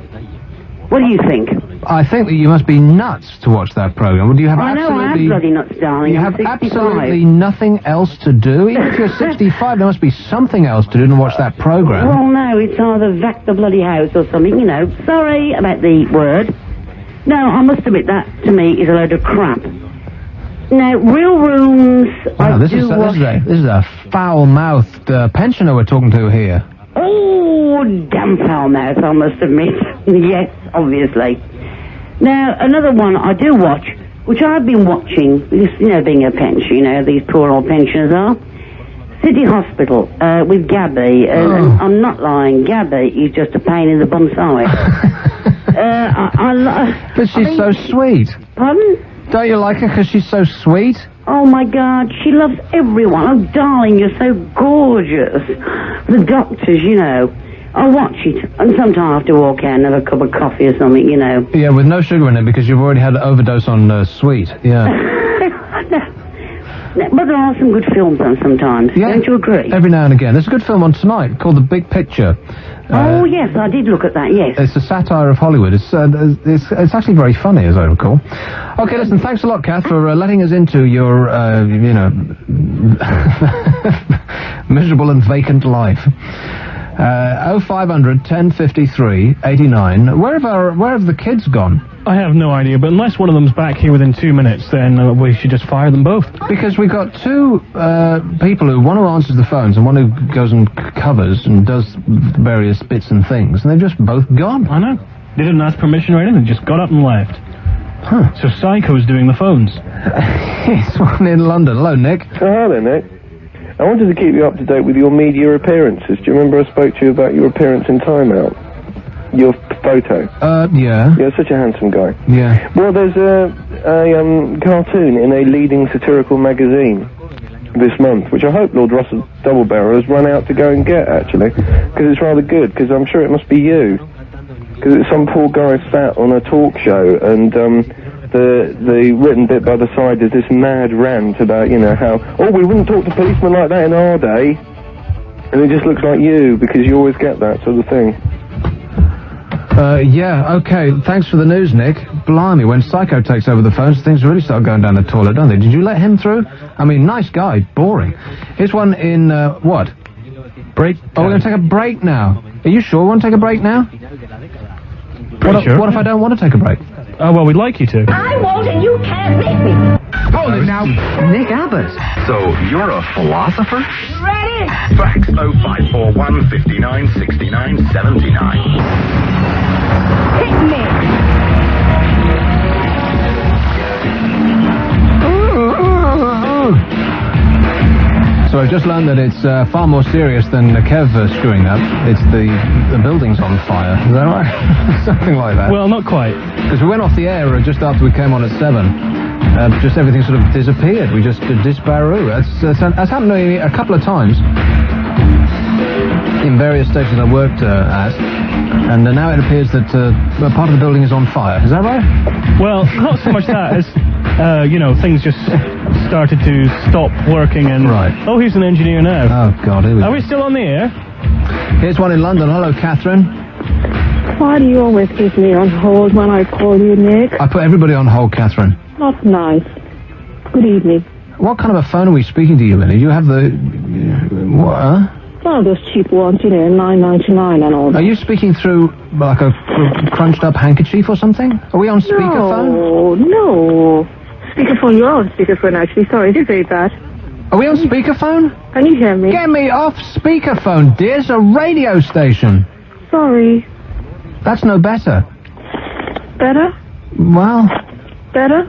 What do you think? I think that you must be nuts to watch that programme. Well, do you have I know, I am bloody nuts, darling. You I'm have 65. absolutely nothing else to do? Even if you're 65, there must be something else to do than watch that programme. Well, no, it's either vac the bloody house or something, Sorry about the word. No, I must admit that, to me, is a load of crap. Now, real rooms, wow, this is a foul-mouthed pensioner we're talking to here. Oh, damn foul mouth, I must admit. Yes, obviously. Now, another one I do watch, which I've been watching, because, you know, being a pensioner, you know, these poor old pensioners are, City Hospital, with Gabby, and I'm not lying, Gabby is just a pain in the bum side. But she's so sweet. Pardon? Don't you like her because she's so sweet? Oh, my God, she loves everyone. Oh, darling, you're so gorgeous. The doctors, you know, I watch it, and sometimes I have to walk out and have a cup of coffee or something, you know. Yeah, with no sugar in it because you've already had an overdose on sweet, yeah. But there are some good films on sometimes, don't you agree? Every now and again. There's a good film on tonight called The Big Picture. Oh, yes, I did look at that, yes. It's a satire of Hollywood. It's actually very funny, as I recall. Okay, listen, thanks a lot, Kath, for letting us into your, you know, miserable and vacant life. 0500 1053 89. Where have the kids gone? I have no idea, but unless one of them's back here within 2 minutes, then we should just fire them both. Because we've got two people one who answers the phones and one who goes and covers and does various bits and things, and they've just both gone. I know. They didn't ask permission or anything, just got up and left. Huh. So Psycho's doing the phones. It's one in London. Hello, Nick. Oh, hello, Nick. I wanted to keep you up to date with your media appearances. Do you remember I spoke to you about your appearance in Time Out? Your photo. Yeah. You're such a handsome guy. Yeah. Well, there's a cartoon in a leading satirical magazine this month, which I hope Lord Russell Doublebarrel has run out to go and get, actually, because it's rather good, because I'm sure it must be you. Because it's some poor guy sat on a talk show, and the written bit by the side is this mad rant about, you know, how, we wouldn't talk to policemen like that in our day. And it just looks like you, because you always get that sort of thing. Yeah, okay, thanks for the news, Nick. Blimey, when Psycho takes over the phones, things really start going down the toilet, don't they? Did you let him through? I mean, nice guy, boring. Here's one in, what? Break. Oh, we're going to take a break now. Are you sure we want to take a break now? What if I don't want to take a break? Oh, well, we'd like you to. I won't, and you can't make me. Hold it now. Nick Abbot. So, you're a philosopher? Ready? Fax 0541 59 69 79. Hit me. So I've just learned that it's far more serious than Kev screwing up. It's the building's on fire. Is that right? Something like that. Well, not quite. Because we went off the air just after we came on at 7. Just everything sort of disappeared. We just disparoo. That's happened to me a couple of times in various stations I worked at. And now it appears that part of the building is on fire. Is that right? Well, not so much that as, you know, things just started to stop working and... Right. Oh, here's an engineer now. Oh, God, here we go. Are we still on the air? Here's one in London. Hello, Catherine. Why do you always keep me on hold when I call you, Nick? I put everybody on hold, Catherine. Not nice. Good evening. What kind of a phone are we speaking to you in? Do you have the... what, One of those cheap ones, you know, $9.99 and all that. Are you speaking through, like, a crunched-up handkerchief or something? Are we on speakerphone? No. Speakerphone, you're on speakerphone, actually. Sorry, this is very bad. Are we on speakerphone? Can you hear me? Get me off speakerphone, dear. It's a radio station. Sorry. That's no better. Better? Well... Better?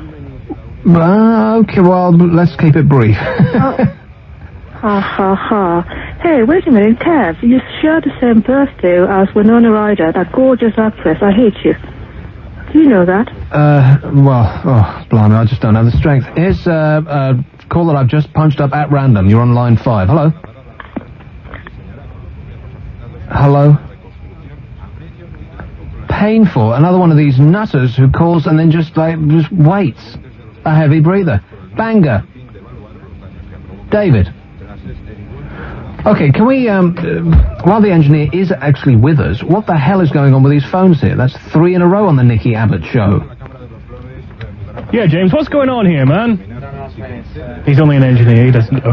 Okay, well, let's keep it brief. Ha ha ha. Hey, wait a minute, Kev. You share the same birthday as Winona Ryder, that gorgeous actress. I hate you. Do you know that? Blimey, I just don't have the strength. Here's a call that I've just punched up at random. You're on line 5. Hello? Hello? Painful. Another one of these nutters who calls and then just waits. A heavy breather. Banger. David. Okay, can we, while the engineer is actually with us, what the hell is going on with these phones here? That's 3 in a row on the Nicky Abbott show. Yeah, James, what's going on here, man? He's only an engineer, he doesn't know.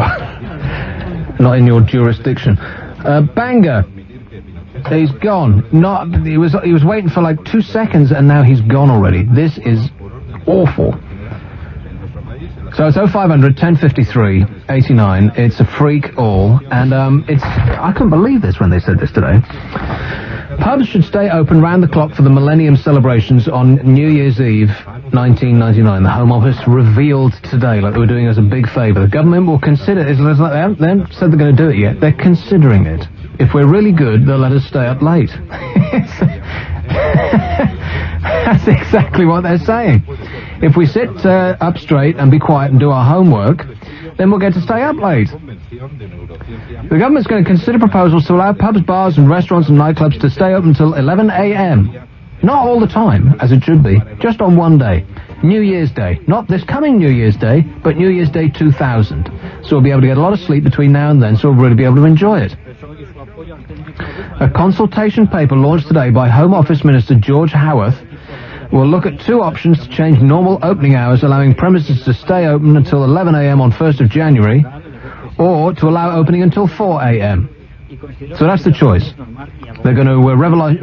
Not in your jurisdiction. Banger. He's gone. He was waiting for like 2 seconds and now he's gone already. This is awful. So it's 0500 1053 89. It's a freak all, and I couldn't believe this when they said this today. Pubs should stay open round the clock for the Millennium celebrations on New Year's Eve, 1999. The Home Office revealed today, like they were doing us a big favour. The government will consider it. They haven't said they're going to do it yet. They're considering it. If we're really good, they'll let us stay up late. That's exactly what they're saying. If we sit up straight and be quiet and do our homework, then we'll get to stay up late. The government's going to consider proposals to allow pubs, bars and restaurants and nightclubs to stay open until 11 a.m. Not all the time, as it should be, just on one day. New Year's Day. Not this coming New Year's Day, but New Year's Day 2000. So we'll be able to get a lot of sleep between now and then, so we'll really be able to enjoy it. A consultation paper launched today by Home Office Minister George Howarth will look at two options to change normal opening hours, allowing premises to stay open until 11 a.m. on 1st of January, or to allow opening until 4 a.m. So that's the choice. They're going to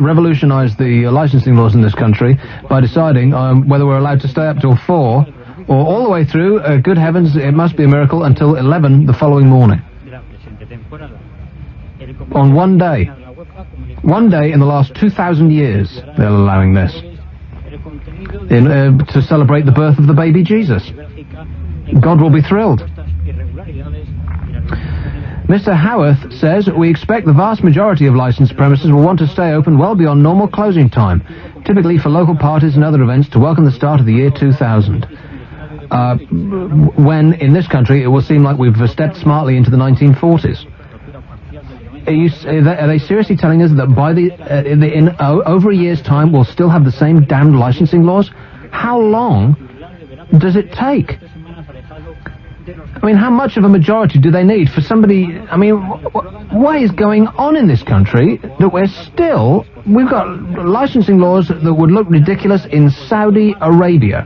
revolutionise the licensing laws in this country by deciding whether we're allowed to stay up till 4, or all the way through, good heavens, it must be a miracle, until 11 the following morning. On one day. One day in the last 2,000 years, they're allowing this. To celebrate the birth of the baby Jesus. God will be thrilled. Mr. Howarth says, we expect the vast majority of licensed premises will want to stay open well beyond normal closing time, typically for local parties and other events to welcome the start of the year 2000. When, in this country, it will seem like we've stepped smartly into the 1940s. Are they seriously telling us that by in over a year's time we'll still have the same damned licensing laws? How long does it take? I mean, how much of a majority do they need for somebody... I mean, what is going on in this country that we've got licensing laws that would look ridiculous in Saudi Arabia?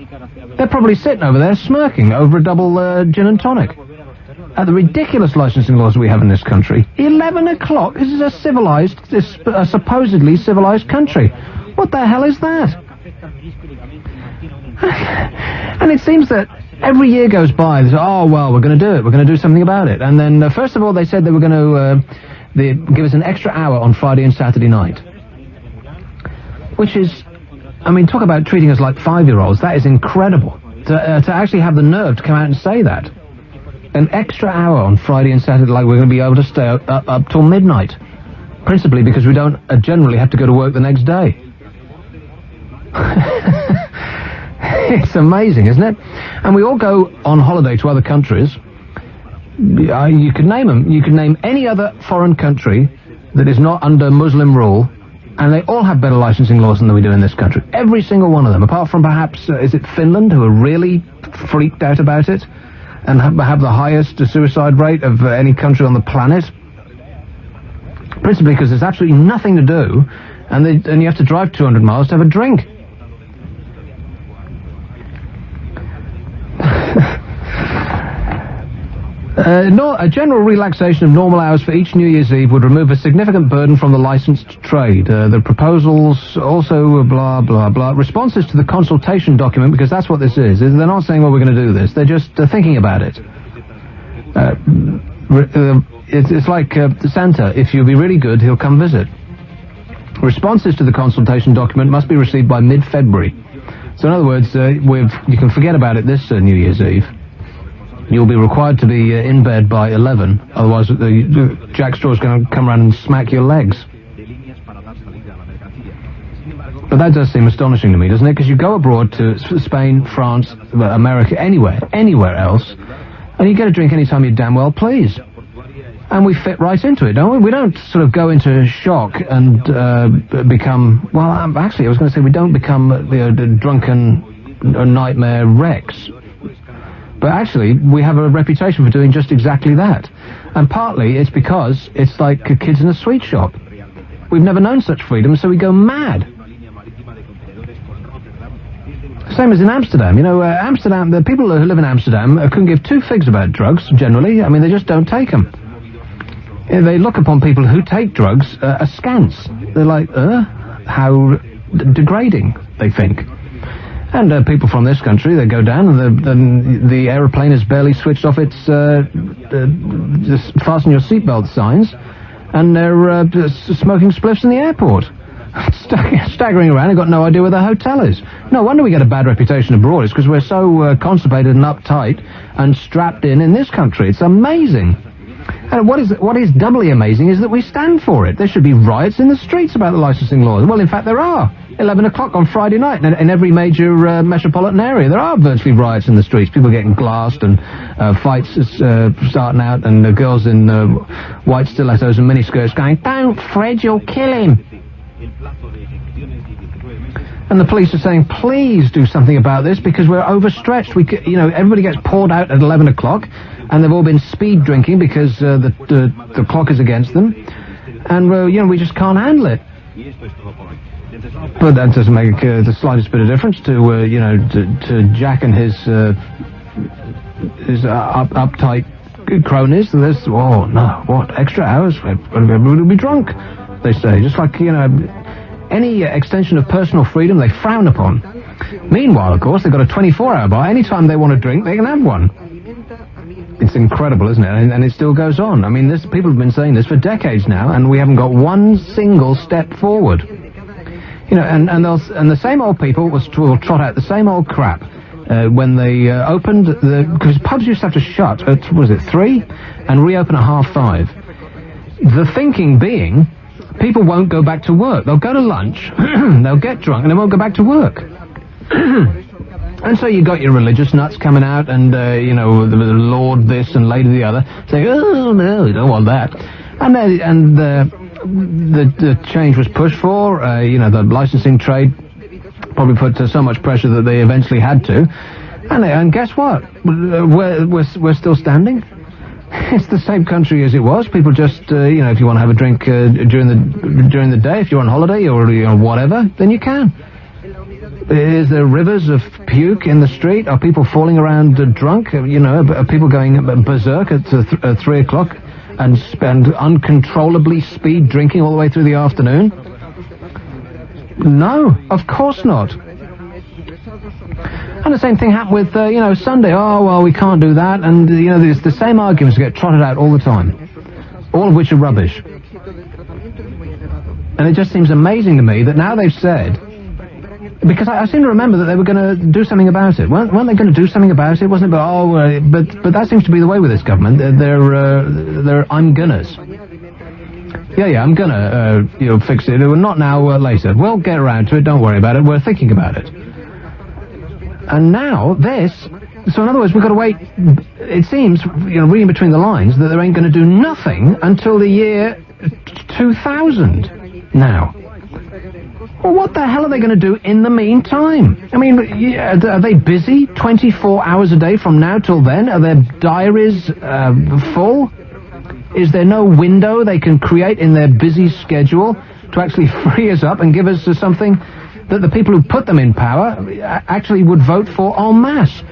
They're probably sitting over there smirking over a double gin and tonic at the ridiculous licensing laws we have in this country. 11 o'clock? This is a supposedly civilized country. What the hell is that? And it seems that every year goes by, they say, oh, well, we're going to do it, we're going to do something about it. And then, first of all, they said they were going to give us an extra hour on Friday and Saturday night. Which is, I mean, talk about treating us like 5-year-olds. That is incredible. To actually have the nerve to come out and say that. An extra hour on Friday and Saturday, like we're going to be able to stay up till midnight. Principally because we don't generally have to go to work the next day. It's amazing, isn't it? And we all go on holiday to other countries. You could name them. You could name any other foreign country that is not under Muslim rule, and they all have better licensing laws than we do in this country. Every single one of them, apart from perhaps, is it Finland, who are really freaked out about it, and have the highest suicide rate of any country on the planet. Principally because there's absolutely nothing to do, and you have to drive 200 miles to have a drink. A general relaxation of normal hours for each New Year's Eve would remove a significant burden from the licensed trade. The proposals also blah, blah, blah. Responses to the consultation document, because that's what this is. They're not saying, well, we're going to do this. They're just thinking about it. It's like Santa. If you'll be really good, he'll come visit. Responses to the consultation document must be received by mid-February. So in other words, you can forget about it this New Year's Eve. You'll be required to be in bed by 11, otherwise Jack Straw's going to come around and smack your legs. But that does seem astonishing to me, doesn't it? Because you go abroad to Spain, France, America, anywhere else, and you get a drink anytime you damn well please. And we fit right into it, don't we? We don't sort of go into shock and become... Well, actually, I was going to say we don't become drunken nightmare wrecks. But actually, we have a reputation for doing just exactly that. And partly it's because it's like kids in a sweet shop. We've never known such freedom, so we go mad. Same as in Amsterdam. You know, Amsterdam, the people who live in Amsterdam couldn't give two figs about drugs, generally. I mean, they just don't take them. They look upon people who take drugs askance. They're like, how degrading, they think. And people from this country, they go down and the aeroplane has barely switched off its fasten your seatbelt signs, and they're smoking spliffs in the airport. staggering around and got no idea where the hotel is. No wonder we get a bad reputation abroad. It's because we're so constipated and uptight and strapped in this country. It's amazing. And what is doubly amazing is that we stand for it. There should be riots in the streets about the licensing laws. Well, in fact, there are. 11 o'clock on Friday night in every major metropolitan area. There are virtually riots in the streets. People getting glassed and fights starting out, and girls in white stilettos and miniskirts going, "Don't, Fred, you'll kill him." And the police are saying, please do something about this because we're overstretched. Everybody gets poured out at 11 o'clock, and they've all been speed drinking because the clock is against them, and we just can't handle it. But that doesn't make the slightest bit of difference to to Jack and his uptight cronies. There's extra hours? Everybody will be drunk, they say. Just like any extension of personal freedom they frown upon. Meanwhile, of course, they've got a 24-hour bar. Anytime they want to drink, they can have one. It's incredible, isn't it? And it still goes on. I mean, people have been saying this for decades now, and we haven't got one single step forward. And the same old people will trot out the same old crap when they opened because pubs used to have to shut at 3 and reopen at 5:30. The thinking being, people won't go back to work. They'll go to lunch, they'll get drunk, and they won't go back to work. And so you got your religious nuts coming out, and the Lord this and Lady the other, saying, "Oh no, we don't want that." And the change was pushed for. The licensing trade probably put so much pressure that they eventually had to. And guess what? We're still standing. It's the same country as it was. People just, if you want to have a drink during the day, if you're on holiday or whatever, then you can. Is there rivers of puke in the street? Are people falling around drunk? Are people going berserk at 3 o'clock and spend uncontrollably speed drinking all the way through the afternoon? No, of course not. And the same thing happened with, Sunday. Oh, well, we can't do that. And, there's the same arguments get trotted out all the time, all of which are rubbish. And it just seems amazing to me that now they've said, because I seem to remember that they were going to do something about it. Weren't they going to do something about it? Wasn't it? But that seems to be the way with this government. They're I'm gonnas. Yeah, I'm gonna, fix it. Not now, later. We'll get around to it. Don't worry about it. We're thinking about it. And now this. So in other words, we've got to wait. It seems, reading between the lines, that they ain't going to do nothing until the year 2000. Now. Well, what the hell are they going to do in the meantime? I mean, are they busy 24 hours a day from now till then? Are their diaries full? Is there no window they can create in their busy schedule to actually free us up and give us something that the people who put them in power actually would vote for en masse?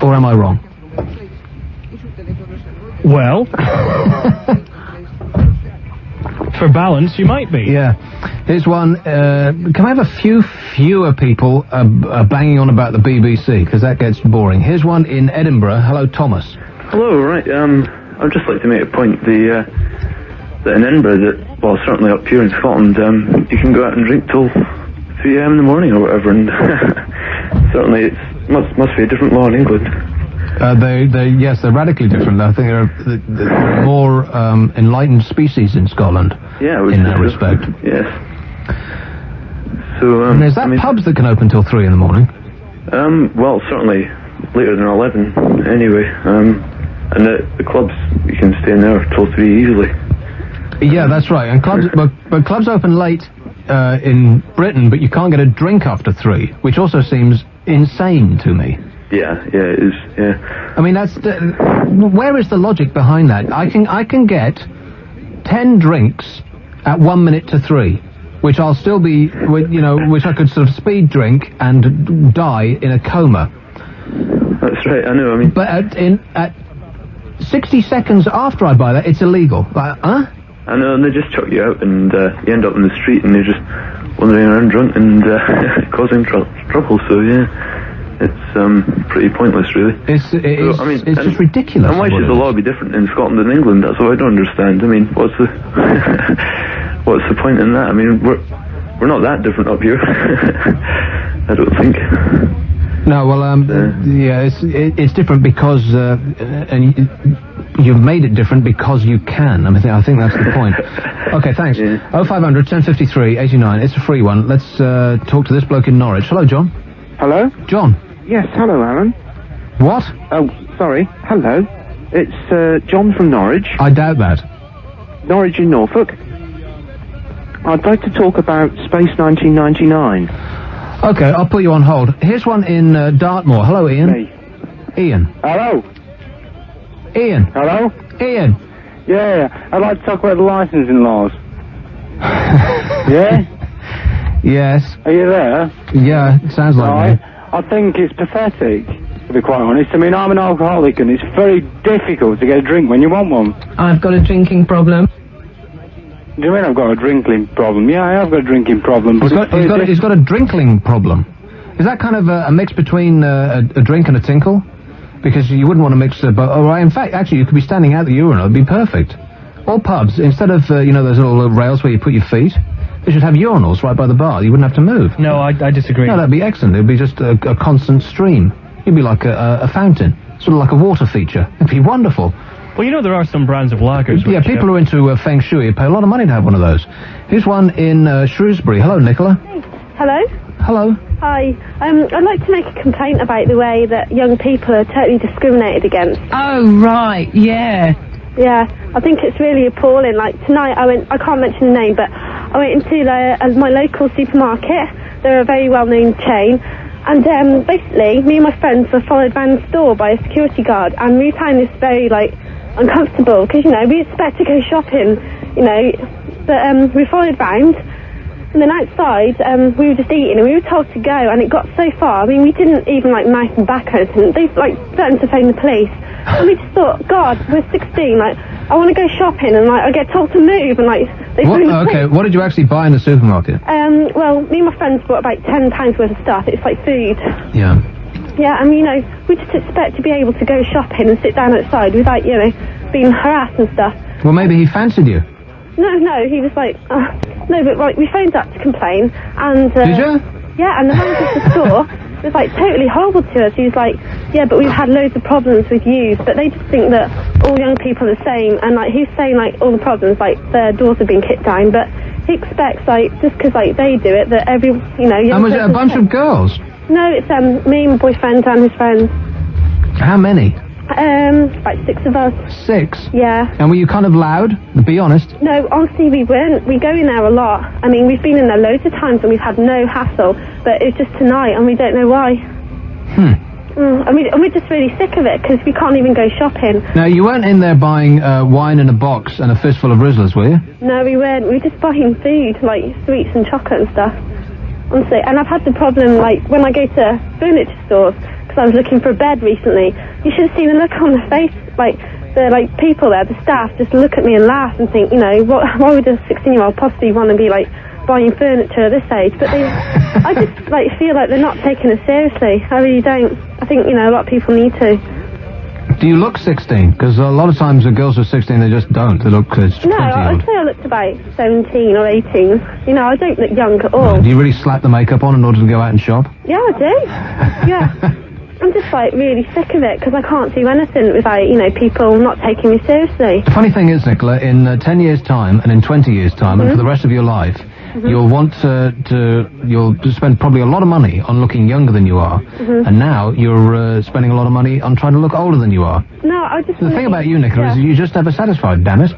Or am I wrong? Well... For balance, you might be. Yeah. Here's one. Can I have a fewer people banging on about the BBC, because that gets boring. Here's one in Edinburgh. Hello, Thomas. Hello, right. I'd just like to make a point that in Edinburgh, certainly up here in Scotland, you can go out and drink till 3 a.m. in the morning or whatever, and certainly it must be a different law in England. Yes, they're radically different. I think they're more enlightened species in Scotland. Yeah, in that respect. Yes. So, and is that pubs that can open till 3 in the morning? Well, certainly later than 11, anyway. And the clubs, you can stay in there till 3 easily. Yeah, that's right. And clubs, but clubs open late in Britain, but you can't get a drink after 3, which also seems insane to me. Yeah, it is. Yeah. I mean, where is the logic behind that? I can get 10 drinks at 1 minute to 3, which I'll still be, which I could sort of speed drink and die in a coma. That's right. I know. I mean, but at 60 seconds after I buy that, it's illegal. Like, huh? I know, and they just chuck you out, and you end up in the street, and you're just wandering around drunk and causing trouble. So yeah. It's pretty pointless, really. It's just ridiculous. And why should the law be different in Scotland and England? That's what I don't understand. I mean, what's the what's the point in that? I mean, we're not that different up here. I don't think. No, well, it's different because, and you've made it different because you can. I mean, I think that's the point. Okay, thanks. 0500 1053 89. It's a free one. Let's talk to this bloke in Norwich. Hello, John. Hello? John. Yes, hello, Alan. What? Oh, sorry. Hello. It's John from Norwich. I doubt that. Norwich in Norfolk. I'd like to talk about Space 1999. Okay, I'll put you on hold. Here's one in Dartmoor. Hello, Ian. Me. Ian. Hello. Ian. Hello. Ian. Yeah, I'd like to talk about the licensing laws. Yeah? Yes. Are you there? Yeah, it sounds like me. I think it's pathetic, to be quite honest. I mean, I'm an alcoholic and it's very difficult to get a drink when you want one. I've got a drinking problem. Do you mean I've got a drinking problem? Yeah, I have got a drinking problem. But He's got a drinkling problem. Is that kind of a mix between a drink and a tinkle? Because you wouldn't want to mix in fact, actually, you could be standing out the urinal. It'd be perfect. All pubs, instead of, those little rails where you put your feet, they should have urinals right by the bar. You wouldn't have to move. No, I disagree. No, that'd be excellent. It'd be just a constant stream. It'd be like a fountain. Sort of like a water feature. It'd be wonderful. Well, there are some brands of lagers. Yeah, people who are into Feng Shui pay a lot of money to have one of those. Here's one in Shrewsbury. Hello, Nicola. Hello? Hello. Hi. I'd like to make a complaint about the way that young people are totally discriminated against. Oh, right, yeah. Yeah, I think it's really appalling. Like, tonight I can't mention the name, but I went into my local supermarket. They're a very well-known chain. And basically, me and my friends were followed around the store by a security guard, and we found this very, uncomfortable, because, we expect to go shopping, but we followed round, and then outside, we were just eating, and we were told to go, and it got so far, I mean, we didn't even, mouth them back or anything. They, threatened to phone the police, and we just thought, God, we're 16, I want to go shopping, and, I get told to move, and, they phone the police. Okay, what did you actually buy in the supermarket? Well, me and my friends bought about £10 worth of stuff. It's like food. Yeah. Yeah, and, we just expect to be able to go shopping and sit down outside without, being harassed and stuff. Well, maybe he fancied you. No, he was like, no, but, we phoned up to complain, and... Did you? Yeah, and the manager of the store was, totally horrible to us. He was like, yeah, but we've had loads of problems with youth, but they just think that all young people are the same, and, he's saying, all the problems, their doors have been kicked down, but he expects, just because, they do it, that every, And was it a bunch of girls? No, it's, me, my boyfriend, and his friends. How many? About 6 of us. 6? Yeah. And were you kind of loud? Be honest. No, honestly, we weren't. We go in there a lot. I mean, we've been in there loads of times and we've had no hassle, but it's just tonight and we don't know why. And we're just really sick of it because we can't even go shopping. Now, you weren't in there buying wine in a box and a fistful of Rizzlers, were you? No, we weren't. We were just buying food, like sweets and chocolate and stuff. Honestly, and I've had the problem, when I go to furniture stores, because I was looking for a bed recently, you should have seen the look on their face, the people there, the staff, just look at me and laugh and think, why would a 16-year-old possibly want to be, buying furniture at this age? But I just, feel like they're not taking it seriously. I really don't. I think, a lot of people need to. Do you look 16? Because a lot of times the girls who are 16, they just don't. They look 20 No, I'd say I looked about 17 or 18. I don't look young at all. Do you really slap the makeup on in order to go out and shop? Yeah, I do. Yeah. I'm just, really sick of it, because I can't do anything without, people not taking me seriously. The funny thing is, Nicola, in 10 years' time, and in 20 years' time, and for the rest of your life, you'll want you'll spend probably a lot of money on looking younger than you are, and now you're spending a lot of money on trying to look older than you are. No, I just... The thing about you, Nicola, is you're just never satisfied, damn it.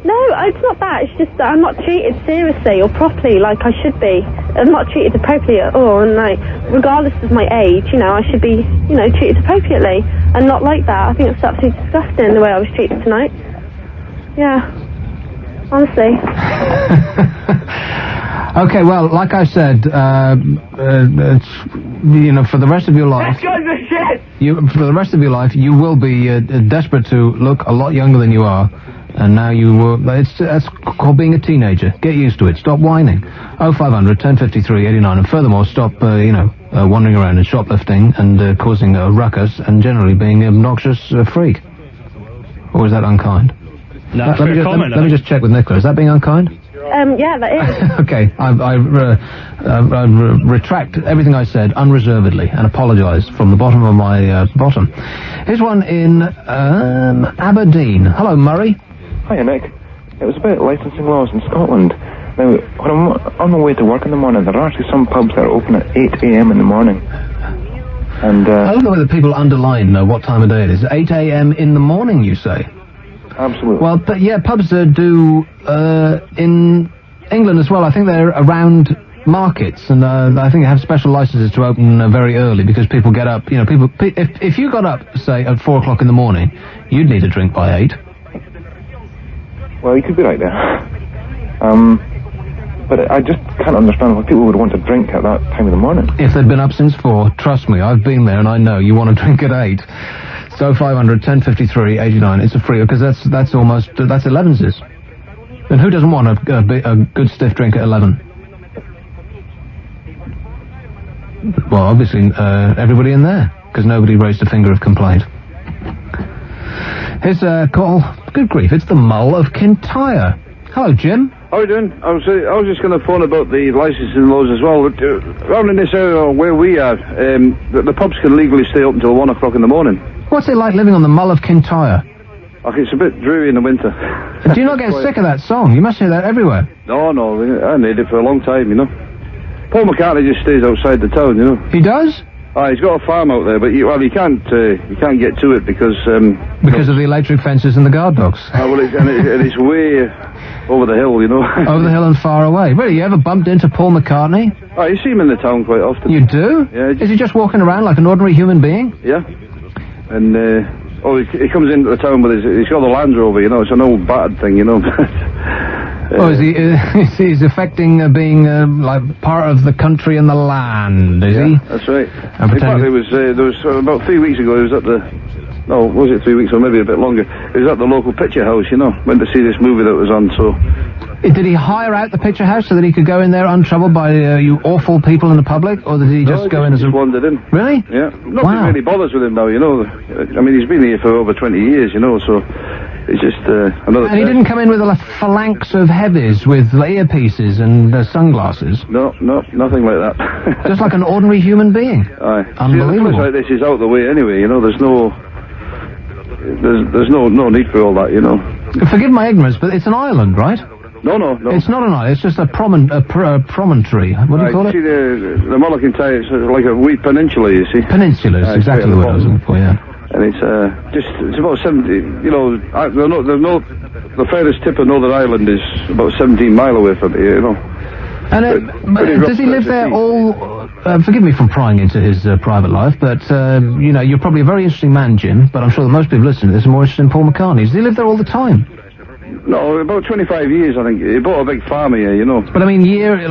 No, it's not that. It's just that I'm not treated seriously or properly like I should be. I'm not treated appropriately at all, and regardless of my age, I should be, treated appropriately, and not like that. I think it's absolutely disgusting the way I was treated tonight. Yeah. Honestly. Okay, well, like I said, it's, for the rest of your life... for the rest of your life, you will be desperate to look a lot younger than you are. And now that's called being a teenager. Get used to it. Stop whining. 0500 1053 89. And furthermore, stop, wandering around and shoplifting and causing a ruckus and generally being an obnoxious freak. Or is that unkind? No, let me just check with Nicola. Is that being unkind? Yeah, that is. Okay, I retract everything I said unreservedly and apologise from the bottom of my bottom. Here's one in Aberdeen. Hello, Murray. Hiya, Nick. It was about licensing laws in Scotland. Now, when I'm on my way to work in the morning, there are actually some pubs that are open at 8 a.m. in the morning. And I don't know whether people underline what time of day it is. 8 a.m. in the morning, you say? Absolutely. Well, but yeah, pubs do in England as well. I think they're around markets, and I think they have special licenses to open very early because people get up. You know, if you got up, say, at 4 o'clock in the morning, you'd need a drink by 8. Well, you could be right there. But I just can't understand why people would want to drink at that time of the morning. If they've been up since 4, trust me, I've been there and I know you want to drink at 8. So 500 1053 89. It's a free because that's 11's. And who doesn't want a good stiff drink at 11? Well, obviously everybody in there because nobody raised a finger of complaint. Here's a call. Good grief! It's the Mull of Kintyre. Hello, Jim. How are you doing? I was just going to phone about the licensing laws as well. Around in this area where we are, the pubs can legally stay open until 1 o'clock in the morning. What's it like living on the Mull of Kintyre? Okay, it's a bit dreary in the winter. Do you not get sick of that song? You must hear that everywhere. No, I need it for a long time, you know. Paul McCartney just stays outside the town, you know. He does? He's got a farm out there, but you can't get to it because of the electric fences and the guard dogs. It's way over the hill, you know. Over the hill and far away. Really, you ever bumped into Paul McCartney? You see him in the town quite often. You do? Yeah. Is he just walking around like an ordinary human being? Yeah. And he comes into the town with he's got a Land Rover, you know. It's an old battered thing, you know. He's affecting being like part of the country and the land, is he? That's right. In fact, there was about 3 weeks ago. He was at was it 3 weeks or maybe a bit longer? He was at the local picture house, you know. Went to see this movie that was on. So, did he hire out the picture house so that he could go in there untroubled by you awful people in the public, or did he just go in as a? Wandered in. Really? Yeah. Nothing really bothers with him now, you know. I mean, he's been here for over 20 years, you know. So. It's just another... And he didn't come in with a phalanx of heavies with earpieces and sunglasses? No, nothing like that. Just like an ordinary human being? Aye. Unbelievable. See, like this is out of the way anyway, you know, there's no need for all that, you know. Forgive my ignorance, but it's an island, right? No. It's not an island, it's just a promontory. What do you call it? See, the Mull of Kintyre, it's like a wee peninsula, you see. Peninsula is exactly the word I was looking for, yeah. And it's about 70, you know, the furthest tip of Northern Ireland is about 17 mile away from here, you know. And does he live there all, forgive me for prying into his private life, but, you know, you're probably a very interesting man, Jim, but I'm sure that most people listening to this are more interested in Paul McCartney. Does he live there all the time? No, about 25 years, I think. He bought a big farm here, you know. But I mean,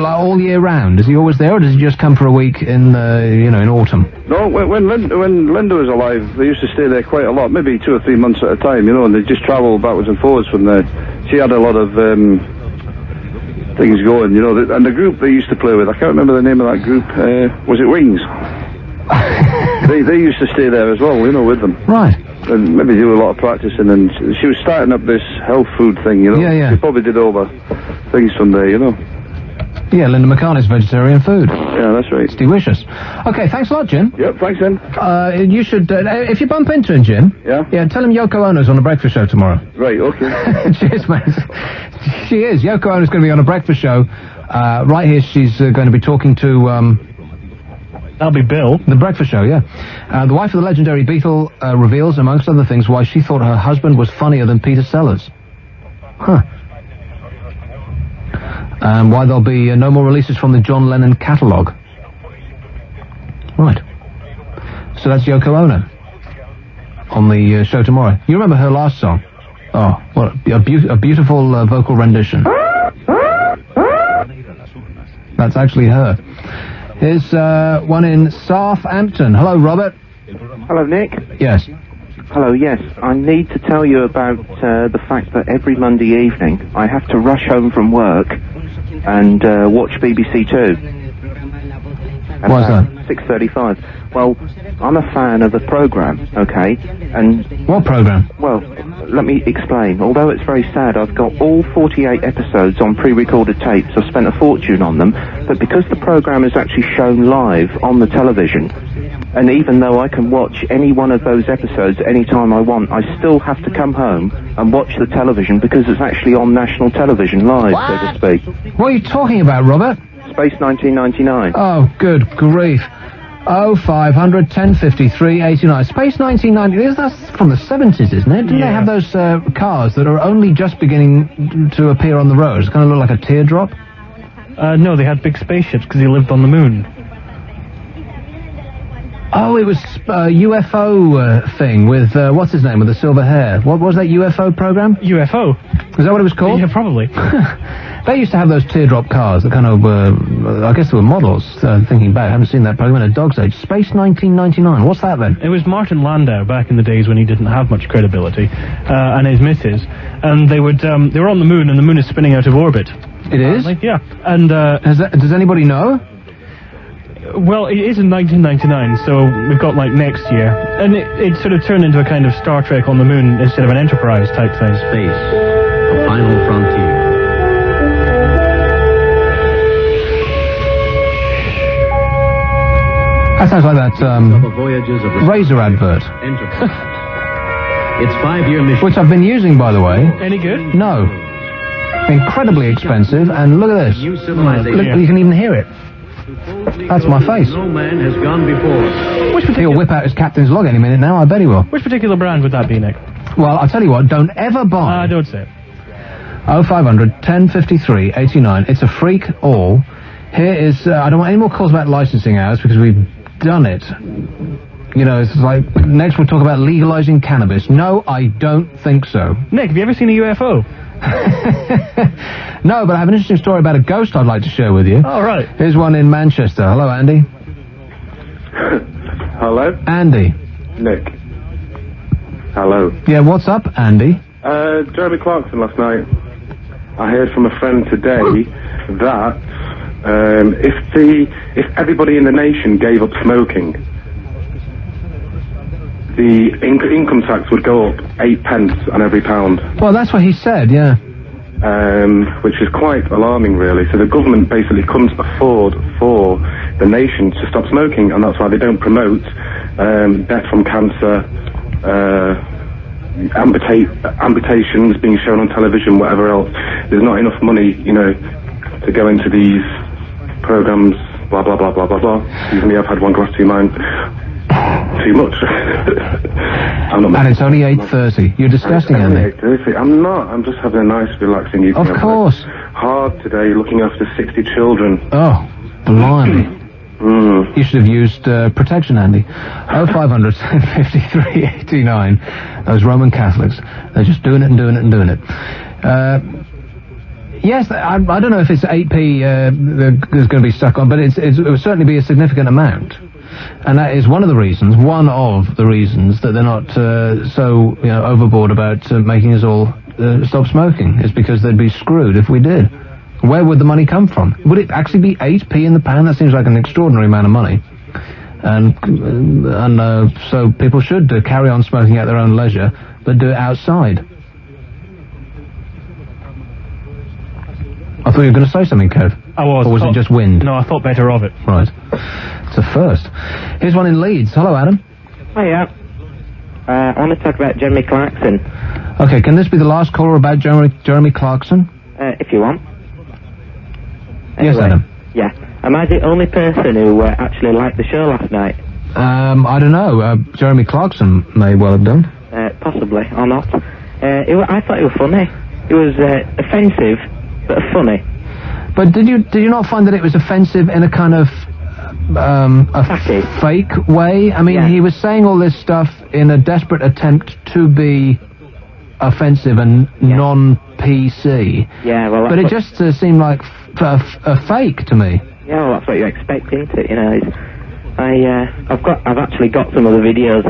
all year round. Is he always there, or does he just come for a week in, in autumn? No, when Linda was alive, they used to stay there quite a lot, maybe 2 or 3 months at a time, you know, and they just travel backwards and forwards from there. She had a lot of things going, you know, and the group they used to play with, I can't remember the name of that group. Was it Wings? they used to stay there as well, you know, with them. Right. And maybe do a lot of practicing, and she was starting up this health food thing, you know. Yeah. She probably did all the things from there, you know. Yeah, Linda McCartney's vegetarian food. Yeah, that's right. It's delicious. Okay, thanks a lot, Jim. Yep, thanks, then. You should, if you bump into him, Jim. Yeah, tell him Yoko Ono's on the breakfast show tomorrow. Right, okay. Cheers, mate. She is. Yoko Ono's going to be on a breakfast show. Right here, she's going to be talking to... That'll be Bill. The breakfast show, yeah. The wife of the legendary Beatle reveals, amongst other things, why she thought her husband was funnier than Peter Sellers. Huh. And why there'll be no more releases from the John Lennon catalogue. Right. So that's Yoko Ono on the show tomorrow. You remember her last song? Oh, what a beautiful vocal rendition. That's actually her. Here's one in Southampton. Hello, Robert. Hello, Nick. Yes. Hello, yes. I need to tell you about the fact that every Monday evening I have to rush home from work and watch BBC Two. Why's that? 6:35. Well, I'm a fan of the programme, okay? And what programme? Well, let me explain. Although it's very sad, I've got all 48 episodes on pre-recorded tapes. I've spent a fortune on them, but because the programme is actually shown live on the television, and even though I can watch any one of those episodes any time I want, I still have to come home and watch the television because it's actually on national television live, so to speak. What are you talking about, Robert? Space 1999. Oh, good grief. 0500 1053 89. Space 1990, that's from the 70s, isn't it? Didn't they have those cars that are only just beginning to appear on the roads? Kind of look like a teardrop? No, they had big spaceships because he lived on the moon. Oh, it was a UFO thing with, what's his name, with the silver hair. What was that UFO program? UFO. Is that what it was called? Yeah, probably. They used to have those teardrop cars that kind of were, I guess they were models, thinking back. I haven't seen that program in a dog's age. Space 1999, what's that then? It was Martin Landau back in the days when he didn't have much credibility, and his missus, and they were on the moon, and the moon is spinning out of orbit. It is? Yeah, and... does anybody know? Well, it is in 1999, so we've got, like, next year. And it sort of turned into a kind of Star Trek on the moon instead of an Enterprise type thing. Space, a final frontier. That sounds like that, Razor advert. Its 5-year mission. Which I've been using, by the way. Any good? No. Incredibly expensive, and look at this. Look, you can even hear it. That's my face. No man has gone before. He'll whip out his captain's log any minute now, I bet he will. Which particular brand would that be, Nick? Well, I'll tell you what, don't ever buy... don't say it. 0500 1053 89. It's a freak all. Here is... I don't want any more calls about licensing hours because we've done it. You know, it's like... Next we'll talk about legalizing cannabis. No, I don't think so. Nick, have you ever seen a UFO? No, but I have an interesting story about a ghost I'd like to share with you. All right. Here's one in Manchester. Hello, Andy. Hello? Andy. Nick. Hello. Yeah, what's up, Andy? Jeremy Clarkson last night. I heard from a friend today that if everybody in the nation gave up smoking, the income tax would go up 8 pence on every pound. Well, that's what he said, yeah. Which is quite alarming, really. So the government basically couldn't afford for the nation to stop smoking, and that's why they don't promote death from cancer, amputations being shown on television, whatever else. There's not enough money, you know, to go into these programs, blah, blah, blah, blah, blah, blah. Excuse me, I've had one glass too much. I'm not. And it's only 8:30. You're disgusting, Andy. 8:30. I'm not. I'm just having a nice, relaxing evening. Of course. Hard today, looking after 60 children. Oh, blimey. You should have used protection, Andy. 0500 1053 89. Those Roman Catholics. They're just doing it and doing it and doing it. Yes, I don't know if it's 8p that's going to be stuck on, but it will certainly be a significant amount. And that is one of the reasons that they're not so overboard about making us all stop smoking, is because they'd be screwed if we did. Where would the money come from? Would it actually be 8p in the pound? That seems like an extraordinary amount of money. And so people should carry on smoking at their own leisure, but do it outside. I thought you were going to say something, Kev. I was. Or was it just wind? No, I thought better of it. Right. It's a first. Here's one in Leeds. Hello, Adam. Hiya. I want to talk about Jeremy Clarkson. Okay, can this be the last caller about Jeremy Clarkson? If you want. Yes, Adam. Yeah. Am I the only person who actually liked the show last night? I don't know. Jeremy Clarkson may well have done. Possibly, or not. I thought it was funny. It was offensive, but funny. But did you not find that it was offensive in a kind of fake way? I mean, he was saying all this stuff in a desperate attempt to be offensive and non-PC. Yeah, well, but it just seemed like a fake to me. Yeah, well, that's what you expect, isn't it? You know, I've actually got some of the videos.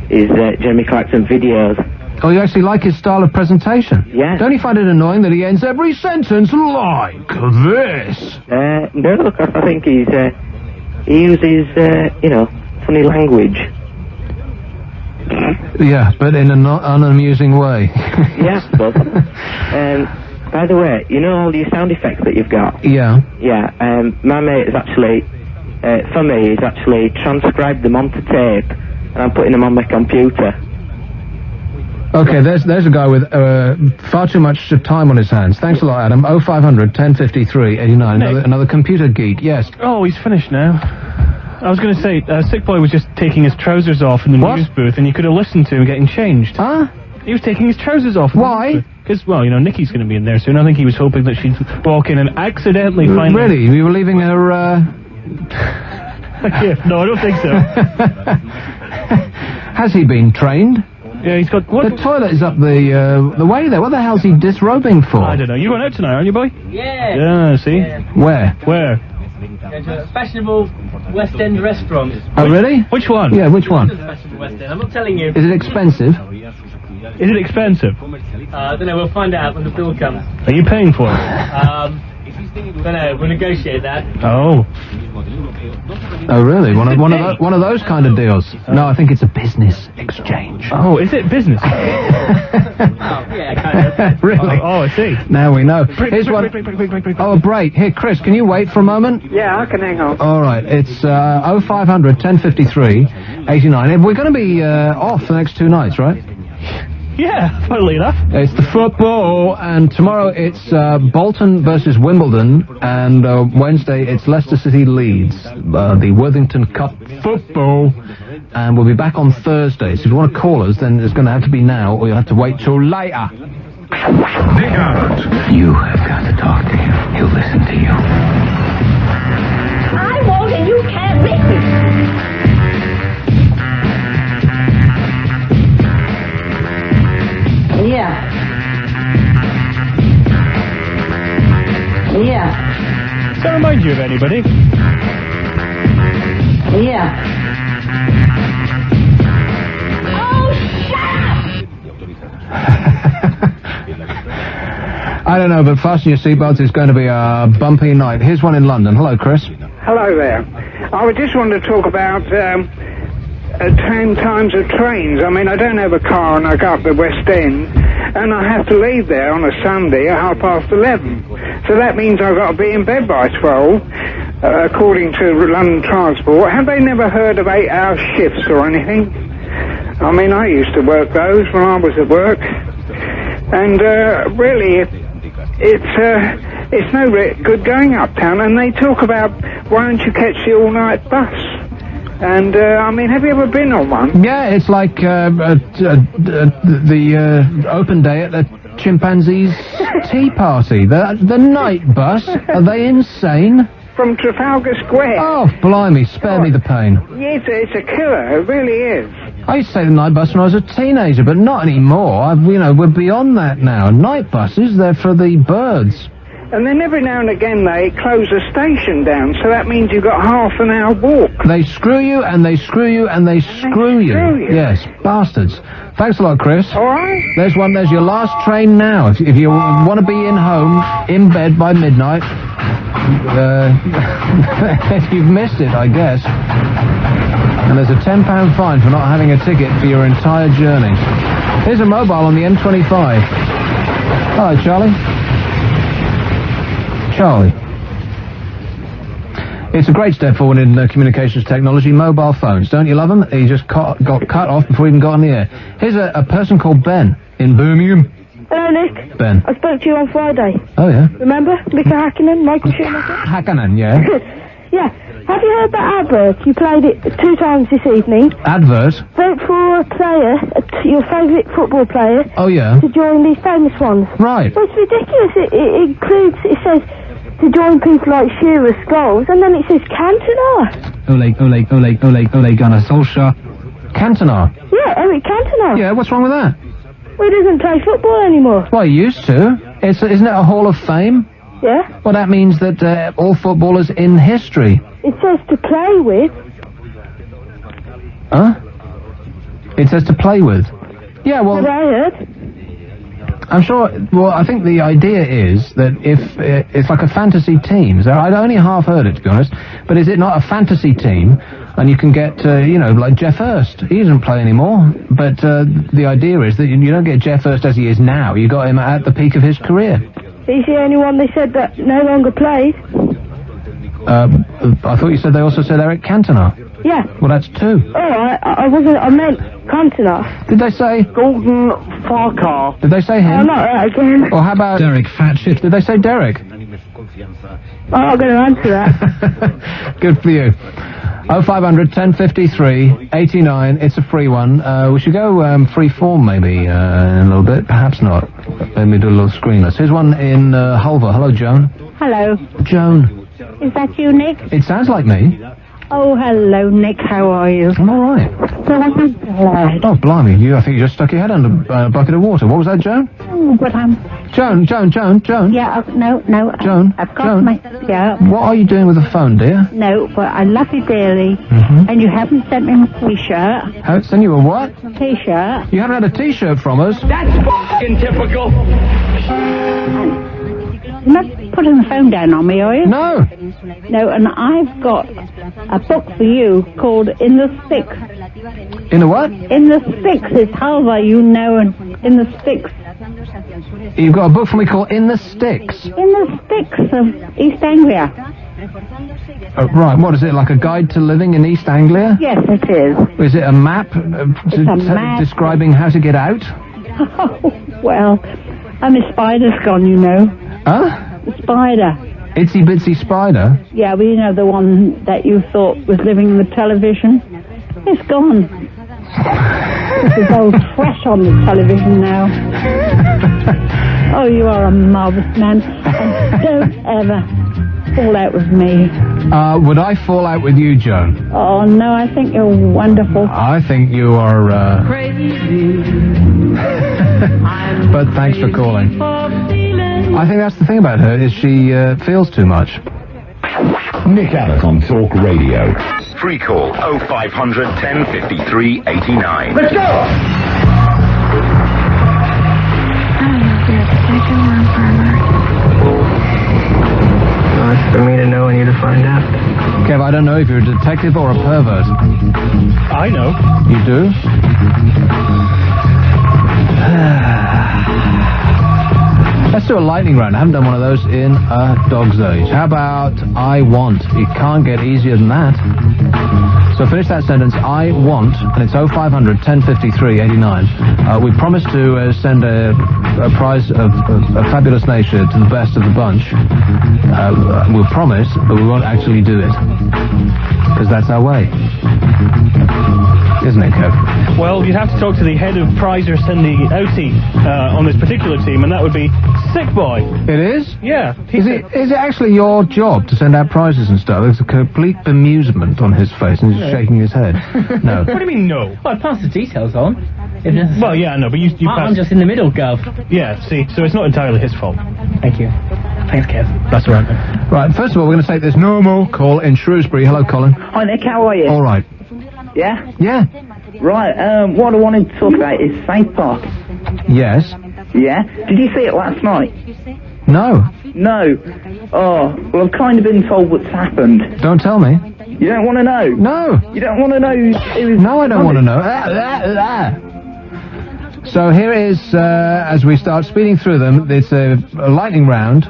His Jeremy Clarkson videos. Oh, you actually like his style of presentation? Yeah. Don't you find it annoying that he ends every sentence like this? No, look, I think he's he uses, funny language. Yeah, but in an unamusing way. Yes, Bob. By the way, you know all your sound effects that you've got? Yeah. Yeah, my mate is actually, for me, he's actually transcribed them onto tape, and I'm putting them on my computer. Okay, there's a guy with far too much time on his hands. Thanks a lot, Adam. 0500 1053 89. Another computer geek. Yes. Oh, he's finished now. I was going to say, Sick Boy was just taking his trousers off in the news booth, and you could have listened to him getting changed. Huh? He was taking his trousers off. Why? Because, well, Nikki's going to be in there soon. I think he was hoping that she'd walk in and accidentally find... Really? You were leaving her, Yeah, no, I don't think so. Has he been trained? Yeah, he's got... What? The toilet is up the way there. What the hell's he disrobing for? I don't know. You're going out tonight, aren't you, boy? Yeah. Yeah, see? Yeah. Where? Where? There's a fashionable West End restaurant. Oh, really? Which one? Yeah, which one? Fashionable West End. I'm not telling you. Is it expensive? Is it expensive? I don't know. We'll find out when the bill comes. Are you paying for it? Don't know. We'll negotiate that. Oh. Oh, really? One of those kind of deals? No, I think it's a business exchange. Oh, is it business? Yeah, kind of. Really? Oh, I see. Now we know. Here's one. Oh, a break. Here, Chris, can you wait for a moment? Yeah, I can hang on. All right, it's 0500 1053 89. We're going to be off the next 2 nights, right? Yeah, funnily enough. It's the football, and tomorrow it's Bolton versus Wimbledon, and Wednesday it's Leicester City Leeds, the Worthington Cup football, and we'll be back on Thursday. So if you want to call us, then it's going to have to be now, or you'll have to wait till later. Nick Abbott. You have got to talk to him. He'll listen to you. I won't, and you can't make me. Yeah. Yeah. Does that remind you of anybody? Yeah. Oh, shut I don't know, but fasten your seatbelts. It's going to be a bumpy night. Here's one in London. Hello, Chris. Hello there. I just wanted to talk about times of trains. I mean, I don't have a car and I go up the West End, and I have to leave there on a Sunday at 11:30. So that means I've got to be in bed by 12, according to London Transport. Have they never heard of 8-hour shifts or anything? I mean, I used to work those when I was at work, and really, it's no good going uptown. And they talk about, why don't you catch the all-night bus? And, I mean, have you ever been on one? Yeah, it's like the open day at the chimpanzee's tea party. The night bus. Are they insane? From Trafalgar Square. Oh, blimey, spare me the pain. Yeah, it's a killer. It really is. I used to take the night bus when I was a teenager, but not anymore. We're beyond that now. Night buses, they're for the birds. And then every now and again they close a station down, so that means you've got half an hour walk. They screw you, and they screw you, and they screw you. Yes, bastards. Thanks a lot, Chris. All right. There's your last train now. If you want to be in bed by midnight, you've missed it, I guess. And there's a £10 fine for not having a ticket for your entire journey. Here's a mobile on the M25. Hello, Charlie. Charlie. It's a great step forward in communications technology, mobile phones. Don't you love them? He just got cut off before he even got on the air. Here's a person called Ben in Birmingham. Hello, Nick. Ben. I spoke to you on Friday. Oh, yeah? Remember? Mr. Hakkinen, Michael Schumacher? Hakkinen, yeah. Yeah. Have you heard that advert? You played it 2 times this evening. Advert? Vote for a player, your favourite football player. Oh, yeah? To join these famous ones. Right. Well, it's ridiculous. It includes, it says, to join people like Shearer, Scholes, and then it says Cantona. Ole Gunnar Solskjaer. Cantona? Yeah, Eric Cantona. Yeah, what's wrong with that? Well, he doesn't play football anymore. Well, he used to. Isn't it a Hall of Fame? Yeah. Well, that means that all footballers in history. It says to play with. Huh? It says to play with. Yeah, well... Have I heard? I'm sure. Well, I think the idea is that if it's like a fantasy team. So I'd only half heard it, to be honest. But is it not a fantasy team? And you can get, like Jeff Hurst. He doesn't play anymore. But the idea is that you don't get Jeff Hurst as he is now. You got him at the peak of his career. He's the only one they said that no longer plays. I thought you said they also said Eric Cantona. Yeah. Well, that's 2. Oh, I meant Cantona. Did they say Golden Farcar? Did they say him? Oh, not that again. Or how about Derek Fatshit? Did they say Derek? I'm not going to answer that. Good for you. 0500 1053 89. It's a free one. We should go free form maybe in a little bit. Perhaps not. Let me do a little screenless. Here's one in Hulver. Hello, Joan. Hello. Joan. Is that you, Nick? It sounds like me. Oh, hello, Nick. How are you? I'm all right. So I'm glad. Oh, blimey. I think you just stuck your head under a bucket of water. What was that, Joan? Oh, but I'm... Joan. Yeah, no. Joan. I've got my... Yeah. What are you doing with the phone, dear? No, but I love you dearly. And you haven't sent me a T-shirt. Haven't sent you a what? T-shirt. You haven't had a T-shirt from us? That's f***ing typical. You're not putting the phone down on me, are you? No. No, and I've got a book for you called In the Sticks. In the what? In the Sticks. It's Halva, and In the Sticks. You've got a book for me called In the Sticks? In the Sticks of East Anglia. Right, what is it, like a guide to living in East Anglia? Yes, it is. Is it a map describing how to get out? Oh, well, and the spider's gone, you know. Huh? The spider. Itsy Bitsy Spider? Yeah, well, you know, the one that you thought was living in the television. It's gone. It's all fresh on the television now. Oh, you are a marvellous man. And don't ever fall out with me. Would I fall out with you, Joan? Oh, no, I think you're wonderful. I think you are, crazy. But thanks for calling. I think that's the thing about her, is she feels too much. Nick Abbot on Talk Radio. Free call 0500 1053 89. Let's go! It's for me to know and you to find out. Kev, I don't know if you're a detective or a pervert. I know. You do? Let's do a lightning round. I haven't done one of those in a dog's age. How about I want? You can't get easier than that. So finish that sentence, I want, and it's 0500 1053 89. We promised to send a prize of a fabulous nature to the best of the bunch. We'll promise, but we won't actually do it. Because that's our way. Isn't it, Kev? Well, you'd have to talk to the head of prizer sending outie on this particular team, and that would be Sick Boy. It is? Yeah. Is it actually your job to send out prizes and stuff? There's a complete bemusement on his face, and he's shaking his head. No. What do you mean, no? Well, I passed the details on. Well, yeah, no, but you passed... I'm just in the middle, Gov. Yeah, see, so it's not entirely his fault. Thank you. Thanks, Kev. That's all right, man. Right, first of all, we're going to take this normal call in Shrewsbury. Hello, Colin. Hi, Nick, how are you? All right. Yeah? Yeah. Right, what I wanted to talk about is South Park. Yes. Yeah? Did you see it last night? No. No. Oh, well, I've kind of been told what's happened. Don't tell me. You don't want to know? No. You don't want to know who's... No, I don't want to know. So here is, as we start speeding through them, it's a lightning round.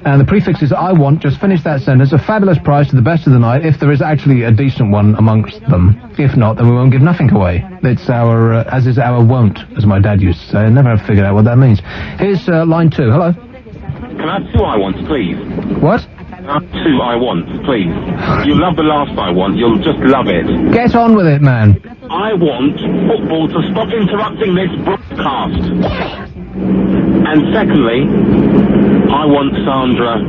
And the prefix is I want. Just finish that sentence. A fabulous prize to the best of the night, if there is actually a decent one amongst them. If not, then we won't give nothing away. It's our, as is our won't, as my dad used to say. I never have figured out what that means. Here's line 2. Hello. Can I have 2 I wants, please? What? Can I have 2 I wants, please? You'll love the last I want. You'll just love it. Get on with it, man. I want football to stop interrupting this broadcast. And secondly, I want Sandra.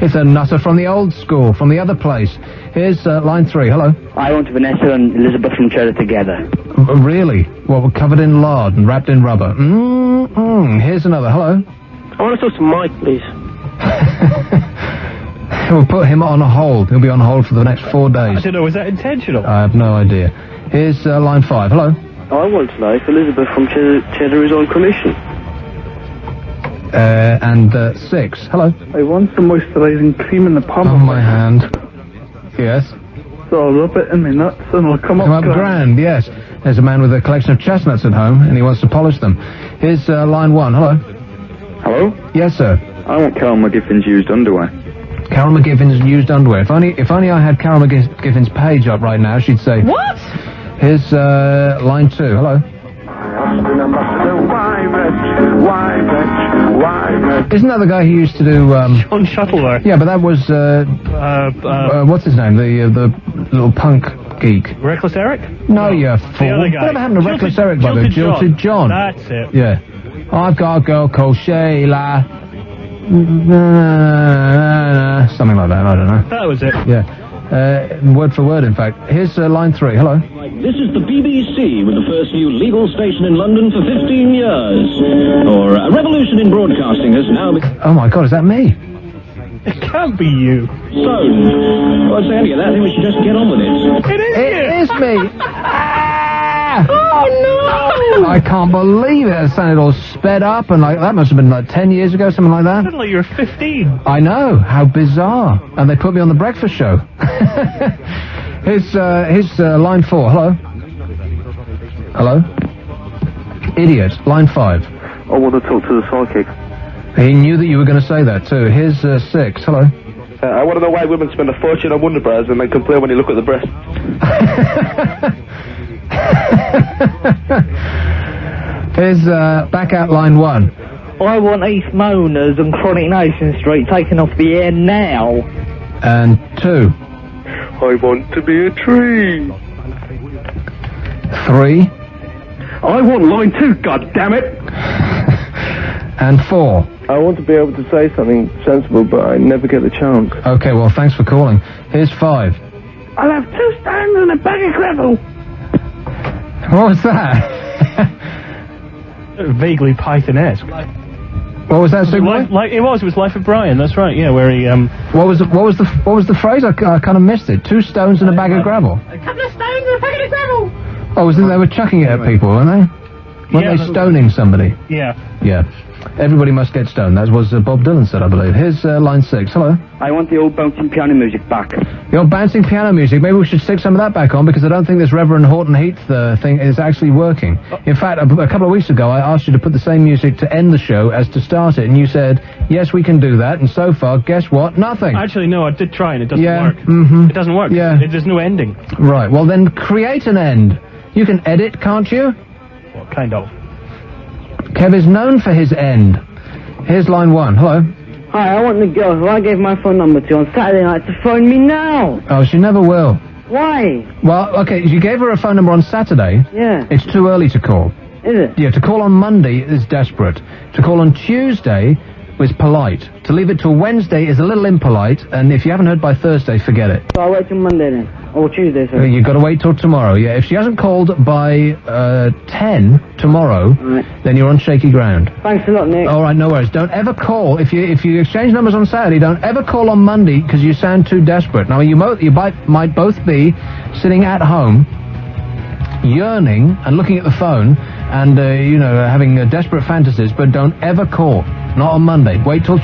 It's a nutter from the old school, from the other place. Here's line 3. Hello. I want Vanessa and Elizabeth from Cheddar together. Really? Well, we're covered in lard and wrapped in rubber. Here's another. Hello. I want to talk to Mike, please. We'll put him on hold. He'll be on hold for the next 4 days. I don't know, was that intentional? I have no idea. Here's line 5. Hello. I want to know if Elizabeth from Cheddar is on commission. And 6. Hello. I want some moisturising cream in the palm of my hand. Yes. So I'll rub it in my nuts and it'll come up grand, yes. There's a man with a collection of chestnuts at home and he wants to polish them. Here's line 1. Hello. Hello? Yes, sir. I want Carol McGiffin's used underwear. Carol McGiffin's used underwear. If only I had Carol McGiffin's page up right now, she'd say... What? Here's line 2. Hello. Isn't that the guy who used to do... John Shuttleworth. Yeah, but that was... what's his name? The little punk geek. Reckless Eric? No, you fool. The other guy. Whatever happened to Reckless Eric, by the way? Jilted John. That's it. Yeah. I've got a girl called Shayla. Something like that, I don't know. That was it. Yeah. Word for word, in fact. Here's line 3. Hello. This is the BBC with the first new legal station in London for 15 years. Or a revolution in broadcasting has now been... Oh my God, is that me? It can't be you. Stone. Well, I'd say any of that, I think we should just get on with it. It is me. Oh no! I can't believe it. It sounded all sped up and like that must have been like 10 years ago, something like that. Suddenly you're 15. I know. How bizarre. And they put me on the breakfast show. Here's line 4. Hello. Hello. Idiot. Line 5. I want to talk to the psychic. He knew that you were going to say that too. Here's 6. Hello. I want to know why women spend a fortune on wonder bras and then complain when you look at the breast. Here's back out line 1. I want East Moaners and Chronic Nation Street taken off the air now. And 2. I want to be a tree. 3. I want line 2, goddammit. And 4. I want to be able to say something sensible, but I never get the chance. Okay, well, thanks for calling. Here's 5. I'll have 2 stones and a bag of gravel. What was that? Vaguely Python-esque. What was that, Superboy? It was Life of Brian, that's right, yeah, where he, What was the phrase? I kind of missed it. 2 stones and a bag of gravel. A couple of stones and a packet of gravel. Oh, was it they were chucking it at people, weren't they? Weren't they stoning somebody? Yeah. Yeah. Everybody must get stoned. That was Bob Dylan said, I believe. Here's line 6. Hello. I want the old bouncing piano music back. The old bouncing piano music. Maybe we should stick some of that back on because I don't think this Reverend Horton Heath thing is actually working. In fact, a couple of weeks ago, I asked you to put the same music to end the show as to start it, and you said, yes, we can do that, and so far, guess what? Nothing. Actually, no, I did try, and it doesn't work. Mm-hmm. It doesn't work. Yeah. There's no ending. Right, well then create an end. You can edit, can't you? Well, kind of. Kev is known for his end. Here's line 1. Hello. Hi, I want the girl who I gave my phone number to on Saturday night to phone me now. Oh, she never will. Why? Well, okay, you gave her a phone number on Saturday. Yeah. It's too early to call. Is it? Yeah, to call on Monday is desperate. To call on Tuesday was polite. To leave it till Wednesday is a little impolite, and if you haven't heard by Thursday, forget it. So I'll wait till Monday then. Or Tuesday, sorry. You've got to wait till tomorrow, yeah. If she hasn't called by 10 tomorrow, then you're on shaky ground. Thanks a lot, Nick. All right, no worries. Don't ever call. If you exchange numbers on Saturday, don't ever call on Monday because you sound too desperate. Now, you might both be sitting at home, yearning and looking at the phone and, having desperate fantasies, but don't ever call. Not on Monday. Wait till